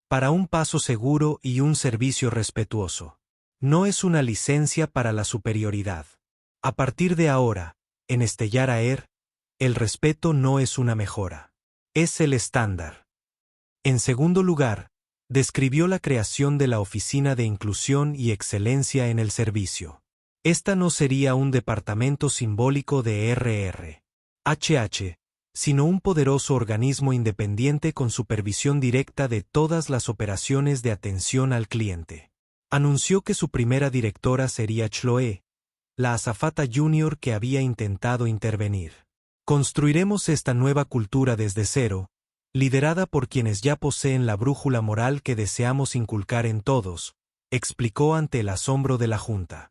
[SPEAKER 1] Para un paso seguro y un servicio respetuoso. No es una licencia para la superioridad. A partir de ahora, en Stellar Air, el respeto no es una mejora. Es el estándar. En segundo lugar, describió la creación de la Oficina de Inclusión y Excelencia en el Servicio. Esta no sería un departamento simbólico de RRHH, sino un poderoso organismo independiente con supervisión directa de todas las operaciones de atención al cliente. Anunció que su primera directora sería Chloe, la azafata junior que había intentado intervenir. Construiremos esta nueva cultura desde cero, liderada por quienes ya poseen la brújula moral que deseamos inculcar en todos, explicó ante el asombro de la Junta.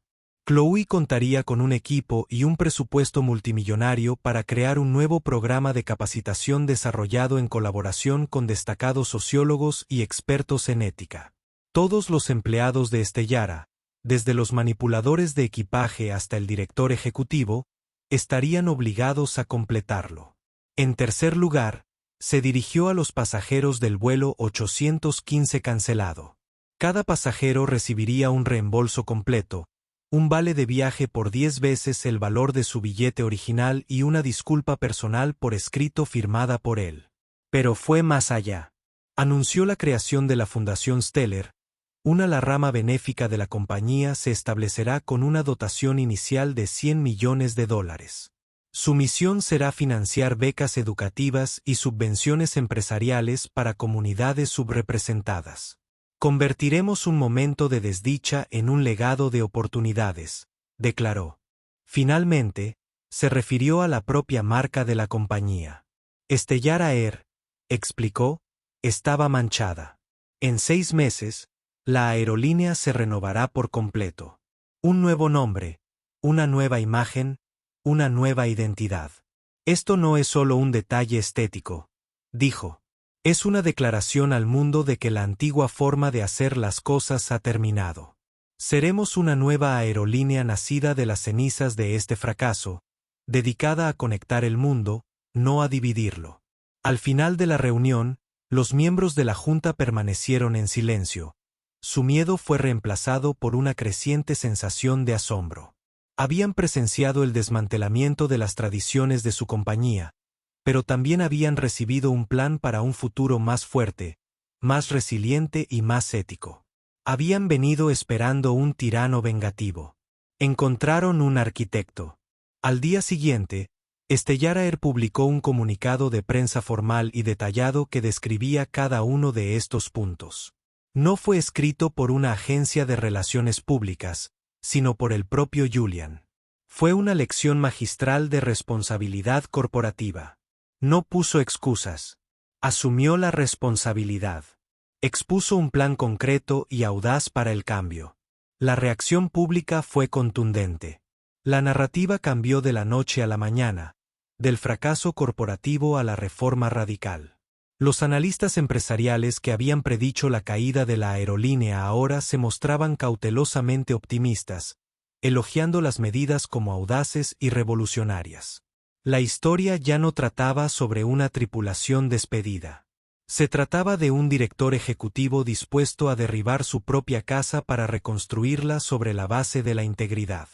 [SPEAKER 1] Chloe contaría con un equipo y un presupuesto multimillonario para crear un nuevo programa de capacitación desarrollado en colaboración con destacados sociólogos y expertos en ética. Todos los empleados de Stellara, desde los manipuladores de equipaje hasta el director ejecutivo, estarían obligados a completarlo. En tercer lugar, se dirigió a los pasajeros del vuelo 815 cancelado. Cada pasajero recibiría un reembolso completo, un vale de viaje por 10 veces el valor de su billete original y una disculpa personal por escrito firmada por él. Pero fue más allá. Anunció la creación de la Fundación Stellar. La rama benéfica de la compañía se establecerá con una dotación inicial de $100 millones. Su misión será financiar becas educativas y subvenciones empresariales para comunidades subrepresentadas. Convertiremos un momento de desdicha en un legado de oportunidades, declaró. Finalmente, se refirió a la propia marca de la compañía. Stellar Air, explicó, estaba manchada. En 6 meses, la aerolínea se renovará por completo. Un nuevo nombre, una nueva imagen, una nueva identidad. Esto no es solo un detalle estético, dijo. Es una declaración al mundo de que la antigua forma de hacer las cosas ha terminado. Seremos una nueva aerolínea nacida de las cenizas de este fracaso, dedicada a conectar el mundo, no a dividirlo. Al final de la reunión, los miembros de la Junta permanecieron en silencio. Su miedo fue reemplazado por una creciente sensación de asombro. Habían presenciado el desmantelamiento de las tradiciones de su compañía, pero también habían recibido un plan para un futuro más fuerte, más resiliente y más ético. Habían venido esperando un tirano vengativo. Encontraron un arquitecto. Al día siguiente, Stellar Air publicó un comunicado de prensa formal y detallado que describía cada uno de estos puntos. No fue escrito por una agencia de relaciones públicas, sino por el propio Julian. Fue una lección magistral de responsabilidad corporativa. No puso excusas. Asumió la responsabilidad. Expuso un plan concreto y audaz para el cambio. La reacción pública fue contundente. La narrativa cambió de la noche a la mañana, del fracaso corporativo a la reforma radical. Los analistas empresariales que habían predicho la caída de la aerolínea ahora se mostraban cautelosamente optimistas, elogiando las medidas como audaces y revolucionarias. La historia ya no trataba sobre una tripulación despedida. Se trataba de un director ejecutivo dispuesto a derribar su propia casa para reconstruirla sobre la base de la integridad.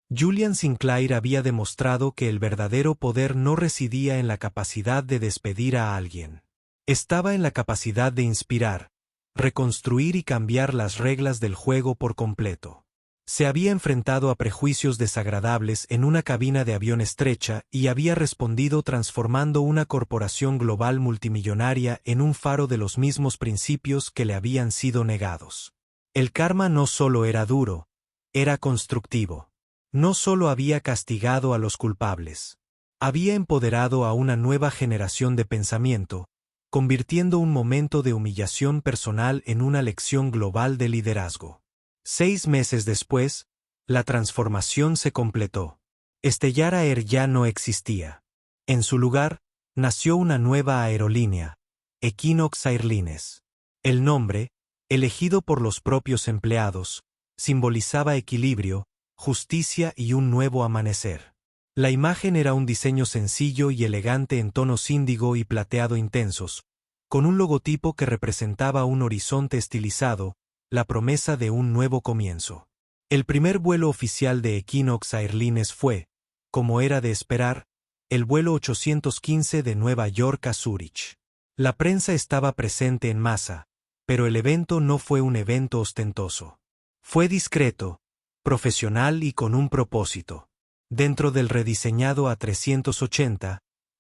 [SPEAKER 1] Julian Sinclair había demostrado que el verdadero poder no residía en la capacidad de despedir a alguien. Estaba en la capacidad de inspirar, reconstruir y cambiar las reglas del juego por completo. Se había enfrentado a prejuicios desagradables en una cabina de avión estrecha y había respondido transformando una corporación global multimillonaria en un faro de los mismos principios que le habían sido negados. El karma no solo era duro, era constructivo. No solo había castigado a los culpables, había empoderado a una nueva generación de pensamiento, convirtiendo un momento de humillación personal en una lección global de liderazgo. 6 meses después, la transformación se completó. Stellar Air ya no existía. En su lugar, nació una nueva aerolínea, Equinox Airlines. El nombre, elegido por los propios empleados, simbolizaba equilibrio, justicia y un nuevo amanecer. La imagen era un diseño sencillo y elegante en tonos índigo y plateado intensos, con un logotipo que representaba un horizonte estilizado, la promesa de un nuevo comienzo. El primer vuelo oficial de Equinox Airlines fue, como era de esperar, el vuelo 815 de Nueva York a Zúrich. La prensa estaba presente en masa, pero el evento no fue un evento ostentoso. Fue discreto, profesional y con un propósito. Dentro del rediseñado A380,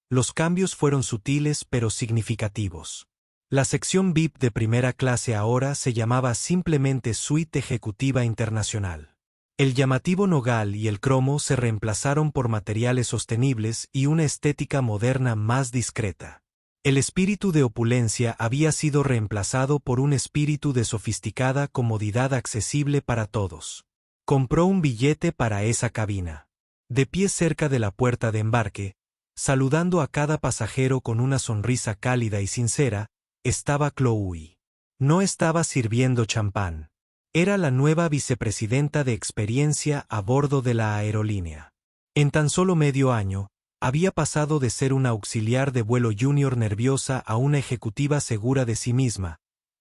[SPEAKER 1] los cambios fueron sutiles pero significativos. La sección VIP de primera clase ahora se llamaba simplemente Suite Ejecutiva Internacional. El llamativo nogal y el cromo se reemplazaron por materiales sostenibles y una estética moderna más discreta. El espíritu de opulencia había sido reemplazado por un espíritu de sofisticada comodidad accesible para todos. Compró un billete para esa cabina. De pie cerca de la puerta de embarque, saludando a cada pasajero con una sonrisa cálida y sincera, estaba Chloe. No estaba sirviendo champán. Era la nueva vicepresidenta de experiencia a bordo de la aerolínea. En tan solo medio año, había pasado de ser una auxiliar de vuelo junior nerviosa a una ejecutiva segura de sí misma,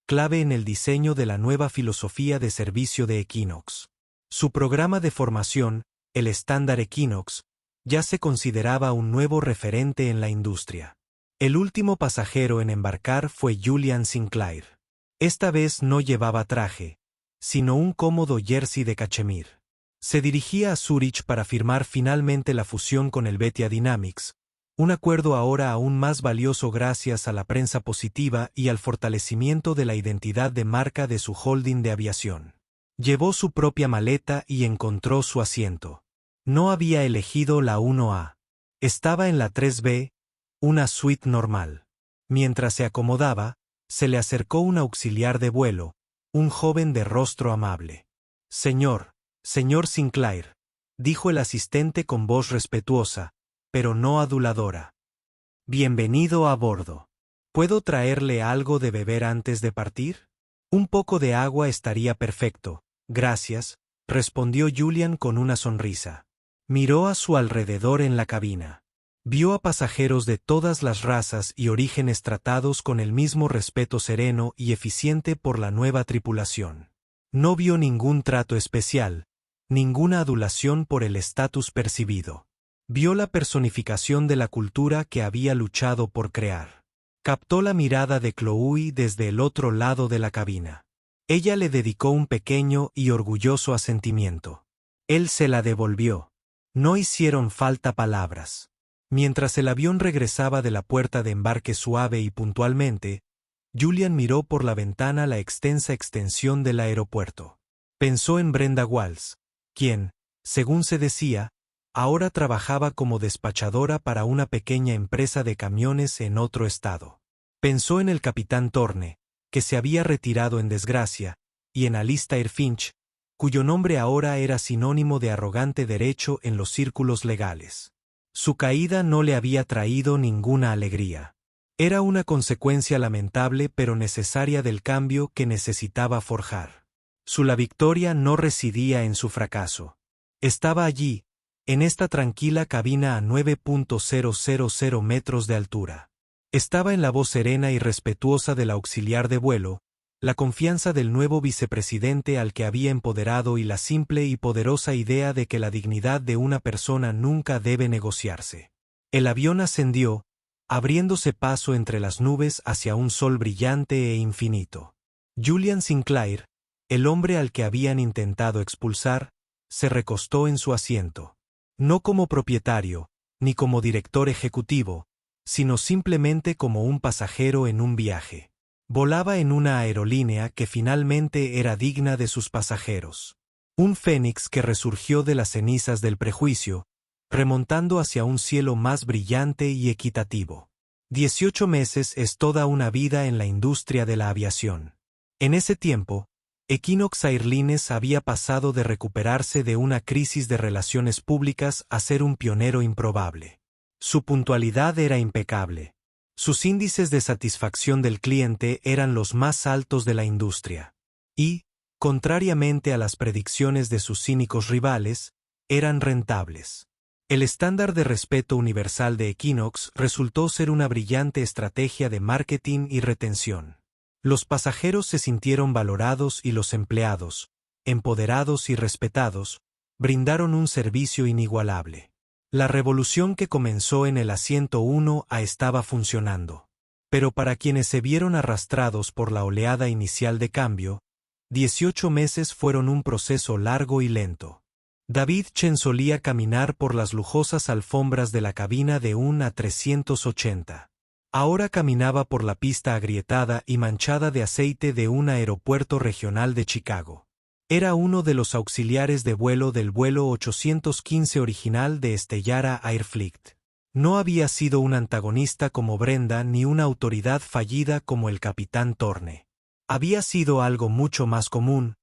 [SPEAKER 1] clave en el diseño de la nueva filosofía de servicio de Equinox. Su programa de formación, el estándar Equinox, ya se consideraba un nuevo referente en la industria. El último pasajero en embarcar fue Julian Sinclair. Esta vez no llevaba traje, sino un cómodo jersey de cachemir. Se dirigía a Zúrich para firmar finalmente la fusión con el Betia Dynamics, un acuerdo ahora aún más valioso gracias a la prensa positiva y al fortalecimiento de la identidad de marca de su holding de aviación. Llevó su propia maleta y encontró su asiento. No había elegido la 1A. Estaba en la 3B, una suite normal. Mientras se acomodaba, se le acercó un auxiliar de vuelo, un joven de rostro amable. Señor Sinclair, dijo el asistente con voz respetuosa, pero no aduladora. Bienvenido a bordo. ¿Puedo traerle algo de beber antes de partir? Un poco de agua estaría perfecto, gracias, respondió Julian con una sonrisa. Miró a su alrededor en la cabina. Vio a pasajeros de todas las razas y orígenes tratados con el mismo respeto sereno y eficiente por la nueva tripulación. No vio ningún trato especial, ninguna adulación por el estatus percibido. Vio la personificación de la cultura que había luchado por crear. Captó la mirada de Chloe desde el otro lado de la cabina. Ella le dedicó un pequeño y orgulloso asentimiento. Él se la devolvió. No hicieron falta palabras. Mientras el avión regresaba de la puerta de embarque suave y puntualmente, Julian miró por la ventana la extensa extensión del aeropuerto. Pensó en Brenda Walls, quien, según se decía, ahora trabajaba como despachadora para una pequeña empresa de camiones en otro estado. Pensó en el capitán Thorne, que se había retirado en desgracia, y en Alistair Finch, cuyo nombre ahora era sinónimo de arrogante derecho en los círculos legales. Su caída no le había traído ninguna alegría. Era una consecuencia lamentable pero necesaria del cambio que necesitaba forjar. La victoria no residía en su fracaso. Estaba allí, en esta tranquila cabina a 9.000 metros de altura. Estaba en la voz serena y respetuosa del auxiliar de vuelo, la confianza del nuevo vicepresidente al que había empoderado y la simple y poderosa idea de que la dignidad de una persona nunca debe negociarse. El avión ascendió, abriéndose paso entre las nubes hacia un sol brillante e infinito. Julian Sinclair, el hombre al que habían intentado expulsar, se recostó en su asiento. No como propietario, ni como director ejecutivo, sino simplemente como un pasajero en un viaje. Volaba en una aerolínea que finalmente era digna de sus pasajeros. Un fénix que resurgió de las cenizas del prejuicio, remontando hacia un cielo más brillante y equitativo. 18 meses es toda una vida en la industria de la aviación. En ese tiempo, Equinox Airlines había pasado de recuperarse de una crisis de relaciones públicas a ser un pionero improbable. Su puntualidad era impecable. Sus índices de satisfacción del cliente eran los más altos de la industria. Y, contrariamente a las predicciones de sus cínicos rivales, eran rentables. El estándar de respeto universal de Equinox resultó ser una brillante estrategia de marketing y retención. Los pasajeros se sintieron valorados y los empleados, empoderados y respetados, brindaron un servicio inigualable. La revolución que comenzó en el asiento 1A estaba funcionando. Pero para quienes se vieron arrastrados por la oleada inicial de cambio, 18 meses fueron un proceso largo y lento. David Chen solía caminar por las lujosas alfombras de la cabina de un A380. Ahora caminaba por la pista agrietada y manchada de aceite de un aeropuerto regional de Chicago. Era uno de los auxiliares de vuelo del vuelo 815 original de Stellara Airfleet. No había sido un antagonista como Brenda ni una autoridad fallida como el capitán Thorne. Había sido algo mucho más común,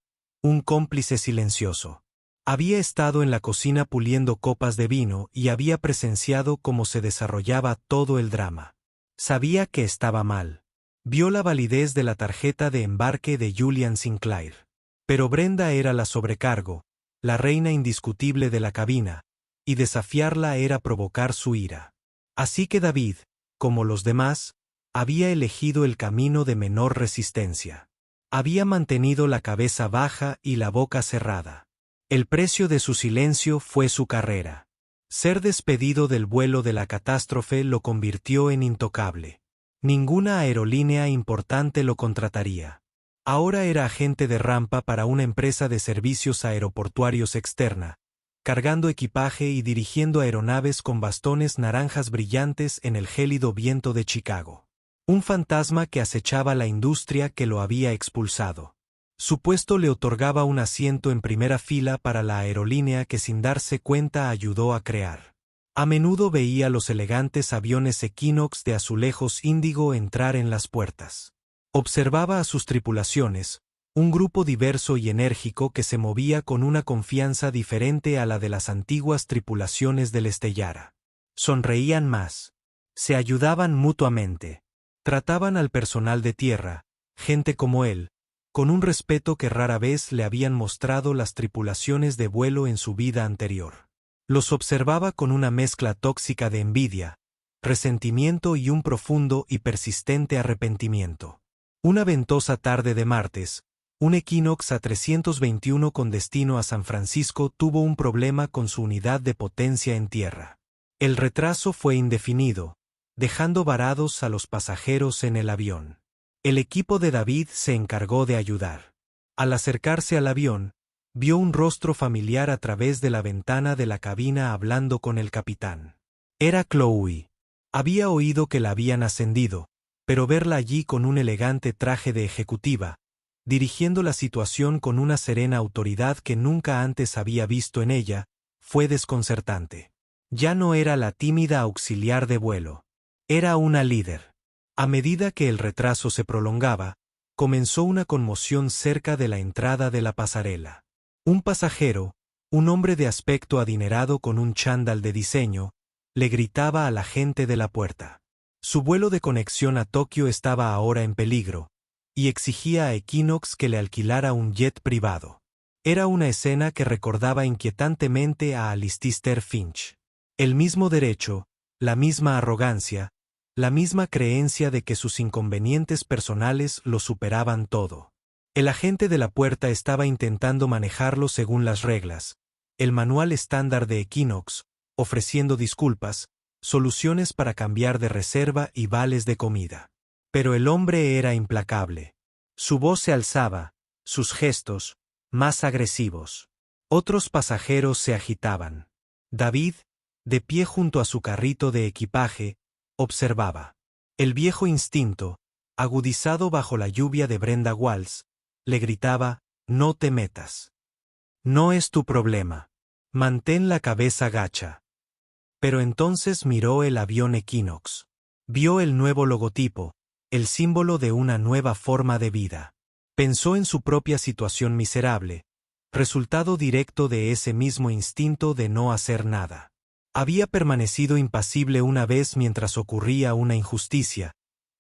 [SPEAKER 1] un cómplice silencioso. Había estado en la cocina puliendo copas de vino y había presenciado cómo se desarrollaba todo el drama. Sabía que estaba mal. Vio la validez de la tarjeta de embarque de Julian Sinclair. Pero Brenda era la sobrecargo, la reina indiscutible de la cabina, y desafiarla era provocar su ira. Así que David, como los demás, había elegido el camino de menor resistencia. Había mantenido la cabeza baja y la boca cerrada. El precio de su silencio fue su carrera. Ser despedido del vuelo de la catástrofe lo convirtió en intocable. Ninguna aerolínea importante lo contrataría. Ahora era agente de rampa para una empresa de servicios aeroportuarios externa, cargando equipaje y dirigiendo aeronaves con bastones naranjas brillantes en el gélido viento de Chicago. Un fantasma que acechaba la industria que lo había expulsado. Su puesto le otorgaba un asiento en primera fila para la aerolínea que sin darse cuenta ayudó a crear. A menudo veía los elegantes aviones Equinox de azulejos índigo entrar en las puertas. Observaba a sus tripulaciones, un grupo diverso y enérgico que se movía con una confianza diferente a la de las antiguas tripulaciones del Stellara. Sonreían más. Se ayudaban mutuamente. Trataban al personal de tierra, gente como él, con un respeto que rara vez le habían mostrado las tripulaciones de vuelo en su vida anterior. Los observaba con una mezcla tóxica de envidia, resentimiento y un profundo y persistente arrepentimiento. Una ventosa tarde de martes, un Equinox A321 con destino a San Francisco tuvo un problema con su unidad de potencia en tierra. El retraso fue indefinido, dejando varados a los pasajeros en el avión. El equipo de David se encargó de ayudar. Al acercarse al avión, vio un rostro familiar a través de la ventana de la cabina hablando con el capitán. Era Chloe. Había oído que la habían ascendido, pero verla allí con un elegante traje de ejecutiva, dirigiendo la situación con una serena autoridad que nunca antes había visto en ella, fue desconcertante. Ya no era la tímida auxiliar de vuelo. Era una líder. A medida que el retraso se prolongaba, comenzó una conmoción cerca de la entrada de la pasarela. Un pasajero, un hombre de aspecto adinerado con un chándal de diseño, le gritaba a la gente de la puerta. Su vuelo de conexión a Tokio estaba ahora en peligro, y exigía a Equinox que le alquilara un jet privado. Era una escena que recordaba inquietantemente a Alistair Finch. El mismo derecho, la misma arrogancia, la misma creencia de que sus inconvenientes personales lo superaban todo. El agente de la puerta estaba intentando manejarlo según las reglas, el manual estándar de Equinox, ofreciendo disculpas, soluciones para cambiar de reserva y vales de comida. Pero el hombre era implacable. Su voz se alzaba, sus gestos, más agresivos. Otros pasajeros se agitaban. David, de pie junto a su carrito de equipaje, observaba. El viejo instinto, agudizado bajo la lluvia de Brenda Walls, le gritaba: «No te metas. No es tu problema. Mantén la cabeza gacha». Pero entonces miró el avión Equinox. Vio el nuevo logotipo, el símbolo de una nueva forma de vida. Pensó en su propia situación miserable, resultado directo de ese mismo instinto de no hacer nada. Había permanecido impasible una vez mientras ocurría una injusticia,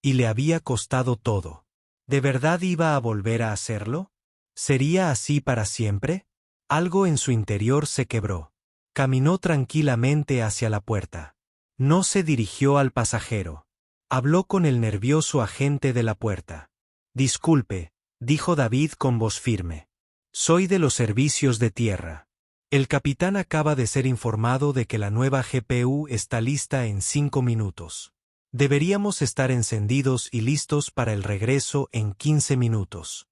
[SPEAKER 1] y le había costado todo. ¿De verdad iba a volver a hacerlo? ¿Sería así para siempre? Algo en su interior se quebró. Caminó tranquilamente hacia la puerta. No se dirigió al pasajero. Habló con el nervioso agente de la puerta. «Disculpe», dijo David con voz firme. «Soy de los servicios de tierra. El capitán acaba de ser informado de que la nueva GPU está lista en 5 minutos. Deberíamos estar encendidos y listos para el regreso en 15 minutos».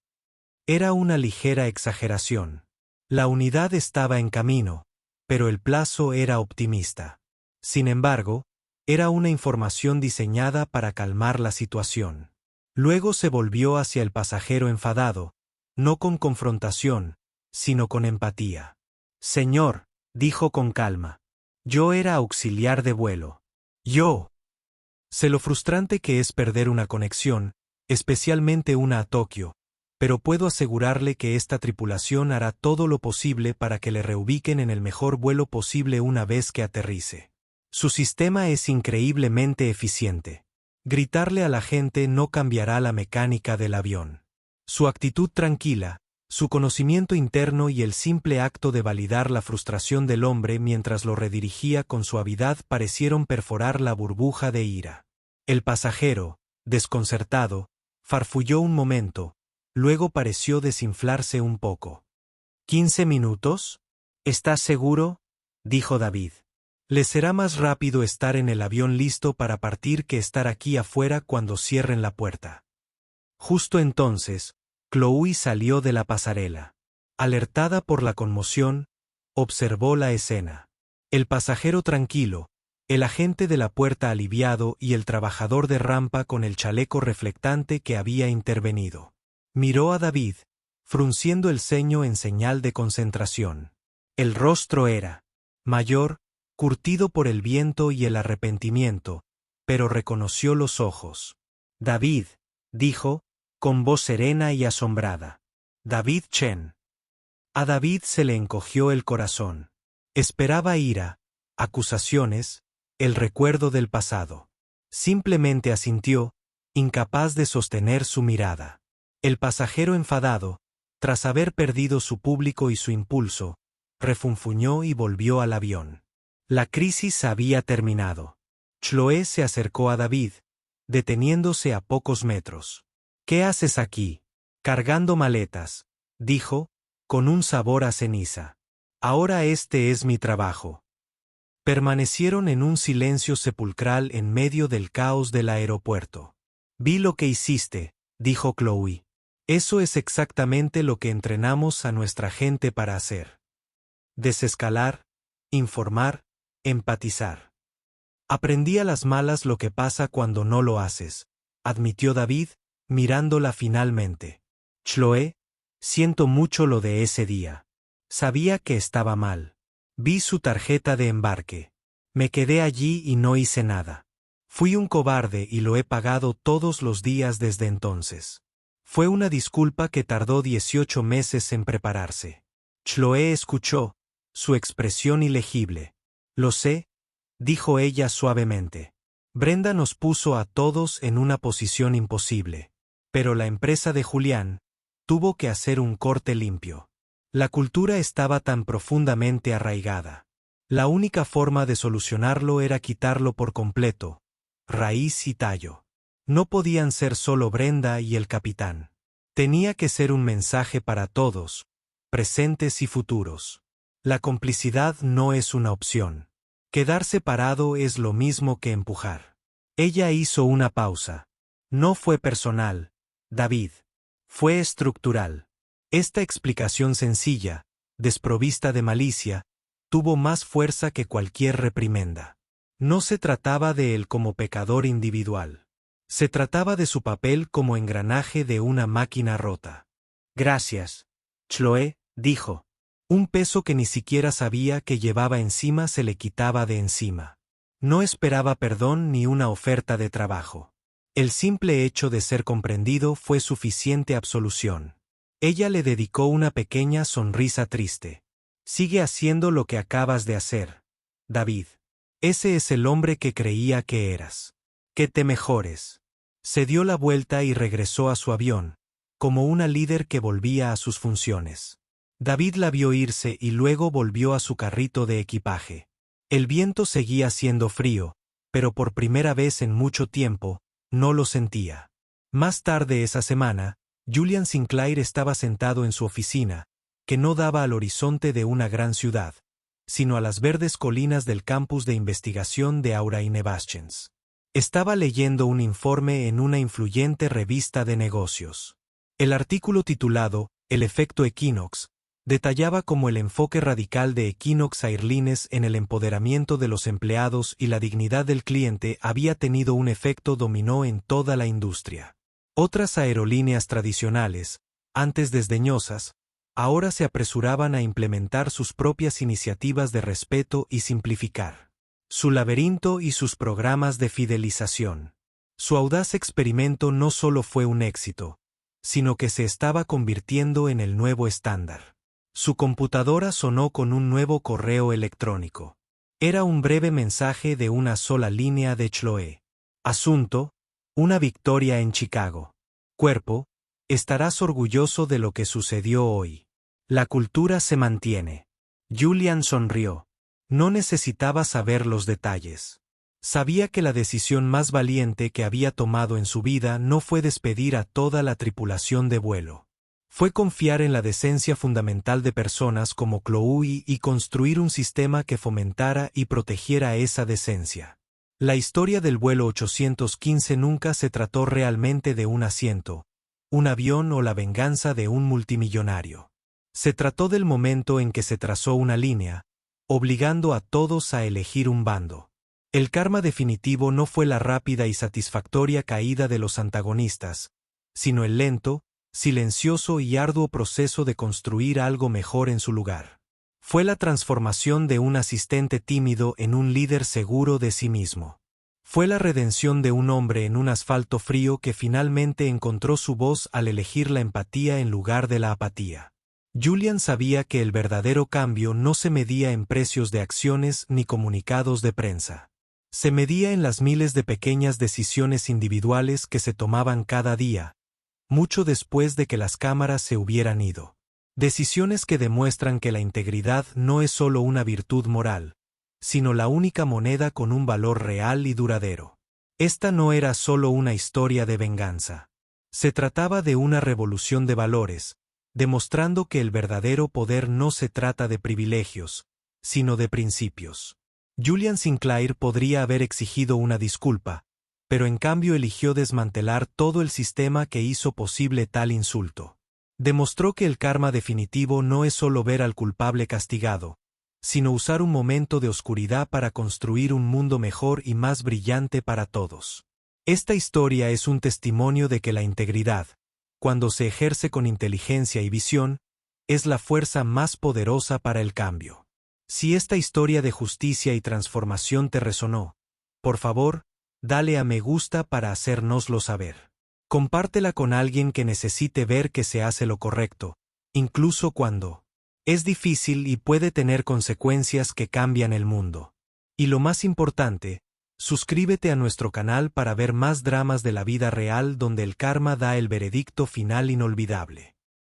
[SPEAKER 1] Era una ligera exageración. La unidad estaba en camino, pero el plazo era optimista. Sin embargo, era una información diseñada para calmar la situación. Luego se volvió hacia el pasajero enfadado, no con confrontación, sino con empatía. «Señor», dijo con calma, «yo era auxiliar de vuelo. Yo sé lo frustrante que es perder una conexión, especialmente una a Tokio, pero puedo asegurarle que esta tripulación hará todo lo posible para que le reubiquen en el mejor vuelo posible una vez que aterrice. Su sistema es increíblemente eficiente. Gritarle a la gente no cambiará la mecánica del avión. Su actitud tranquila, su conocimiento interno y el simple acto de validar la frustración del hombre mientras lo redirigía con suavidad parecieron perforar la burbuja de ira. El pasajero, desconcertado, farfulló un momento, luego pareció desinflarse un poco. «¿15 minutos? ¿Estás seguro?», dijo David. «Le será más rápido estar en el avión listo para partir que estar aquí afuera cuando cierren la puerta». Justo entonces, Chloe salió de la pasarela. Alertada por la conmoción, observó la escena. El pasajero tranquilo, el agente de la puerta aliviado y el trabajador de rampa con el chaleco reflectante que había intervenido. Miró a David, frunciendo el ceño en señal de concentración. El rostro era mayor, curtido por el viento y el arrepentimiento, pero reconoció los ojos. «David», dijo, con voz serena y asombrada. «David Chen». A David se le encogió el corazón. Esperaba ira, acusaciones, el recuerdo del pasado. Simplemente asintió, incapaz de sostener su mirada. El pasajero enfadado, tras haber perdido su público y su impulso, refunfuñó y volvió al avión. La crisis había terminado. Chloe se acercó a David, deteniéndose a pocos metros. «¿Qué haces aquí?» «Cargando maletas», dijo, con un sabor a ceniza. «Ahora este es mi trabajo». Permanecieron en un silencio sepulcral en medio del caos del aeropuerto. «Vi lo que hiciste», dijo Chloe. «Eso es exactamente lo que entrenamos a nuestra gente para hacer. Desescalar, informar, empatizar. Aprendí a las malas lo que pasa cuando no lo haces», admitió David, mirándola finalmente. «Chloe, siento mucho lo de ese día. Sabía que estaba mal. Vi su tarjeta de embarque. Me quedé allí y no hice nada. Fui un cobarde y lo he pagado todos los días desde entonces». Fue una disculpa que tardó 18 meses en prepararse. Chloe escuchó, su expresión ilegible. «Lo sé», dijo ella suavemente. Brenda nos puso a todos en una posición imposible. Pero la empresa de Julián tuvo que hacer un corte limpio. La cultura estaba tan profundamente arraigada. La única forma de solucionarlo era quitarlo por completo, raíz y tallo. No podían ser solo Brenda y el capitán. Tenía que ser un mensaje para todos, presentes y futuros. La complicidad no es una opción. Quedar separado es lo mismo que empujar. Ella hizo una pausa. No fue personal, David. Fue estructural. Esta explicación sencilla, desprovista de malicia, tuvo más fuerza que cualquier reprimenda. No se trataba de él como pecador individual. Se trataba de su papel como engranaje de una máquina rota. Gracias, Chloe, dijo. Un peso que ni siquiera sabía que llevaba encima se le quitaba de encima. No esperaba perdón ni una oferta de trabajo. El simple hecho de ser comprendido fue suficiente absolución. Ella le dedicó una pequeña sonrisa triste. Sigue haciendo lo que acabas de hacer, David. Ese es el hombre que creía que eras. Que te mejores. Se dio la vuelta y regresó a su avión, como una líder que volvía a sus funciones. David la vio irse y luego volvió a su carrito de equipaje. El viento seguía siendo frío, pero por primera vez en mucho tiempo, no lo sentía. Más tarde esa semana, Julian Sinclair estaba sentado en su oficina, que no daba al horizonte de una gran ciudad, sino a las verdes colinas del campus de investigación de Aura Innovations. Estaba leyendo un informe en una influyente revista de negocios. El artículo titulado El efecto Equinox detallaba cómo el enfoque radical de Equinox Airlines en el empoderamiento de los empleados y la dignidad del cliente había tenido un efecto dominó en toda la industria. Otras aerolíneas tradicionales, antes desdeñosas, ahora se apresuraban a implementar sus propias iniciativas de respeto y simplificar su laberinto y sus programas de fidelización. Su audaz experimento no solo fue un éxito, sino que se estaba convirtiendo en el nuevo estándar. Su computadora sonó con un nuevo correo electrónico. Era un breve mensaje de una sola línea de Chloe. Asunto: una victoria en Chicago. Cuerpo: estarás orgulloso de lo que sucedió hoy. La cultura se mantiene. Julian sonrió. No necesitaba saber los detalles. Sabía que la decisión más valiente que había tomado en su vida no fue despedir a toda la tripulación de vuelo. Fue confiar en la decencia fundamental de personas como Chloe y construir un sistema que fomentara y protegiera esa decencia. La historia del vuelo 815 nunca se trató realmente de un asiento, un avión o la venganza de un multimillonario. Se trató del momento en que se trazó una línea, obligando a todos a elegir un bando. El karma definitivo no fue la rápida y satisfactoria caída de los antagonistas, sino el lento, silencioso y arduo proceso de construir algo mejor en su lugar. Fue la transformación de un asistente tímido en un líder seguro de sí mismo. Fue la redención de un hombre en un asfalto frío que finalmente encontró su voz al elegir la empatía en lugar de la apatía. Julian sabía que el verdadero cambio no se medía en precios de acciones ni comunicados de prensa. Se medía en las miles de pequeñas decisiones individuales que se tomaban cada día, mucho después de que las cámaras se hubieran ido. Decisiones que demuestran que la integridad no es solo una virtud moral, sino la única moneda con un valor real y duradero. Esta no era solo una historia de venganza. Se trataba de una revolución de valores, demostrando que el verdadero poder no se trata de privilegios, sino de principios. Julian Sinclair podría haber exigido una disculpa, pero en cambio eligió desmantelar todo el sistema que hizo posible tal insulto. Demostró que el karma definitivo no es solo ver al culpable castigado, sino usar un momento de oscuridad para construir un mundo mejor y más brillante para todos. Esta historia es un testimonio de que la integridad, cuando se ejerce con inteligencia y visión, es la fuerza más poderosa para el cambio. Si esta historia de justicia y transformación te resonó, por favor, dale a me gusta para hacérnoslo saber. Compártela con alguien que necesite ver que se hace lo correcto, incluso cuando es difícil y puede tener consecuencias que cambian el mundo. Y lo más importante, Suscríbete a nuestro canal para ver más dramas de la vida real donde el karma da el veredicto final inolvidable.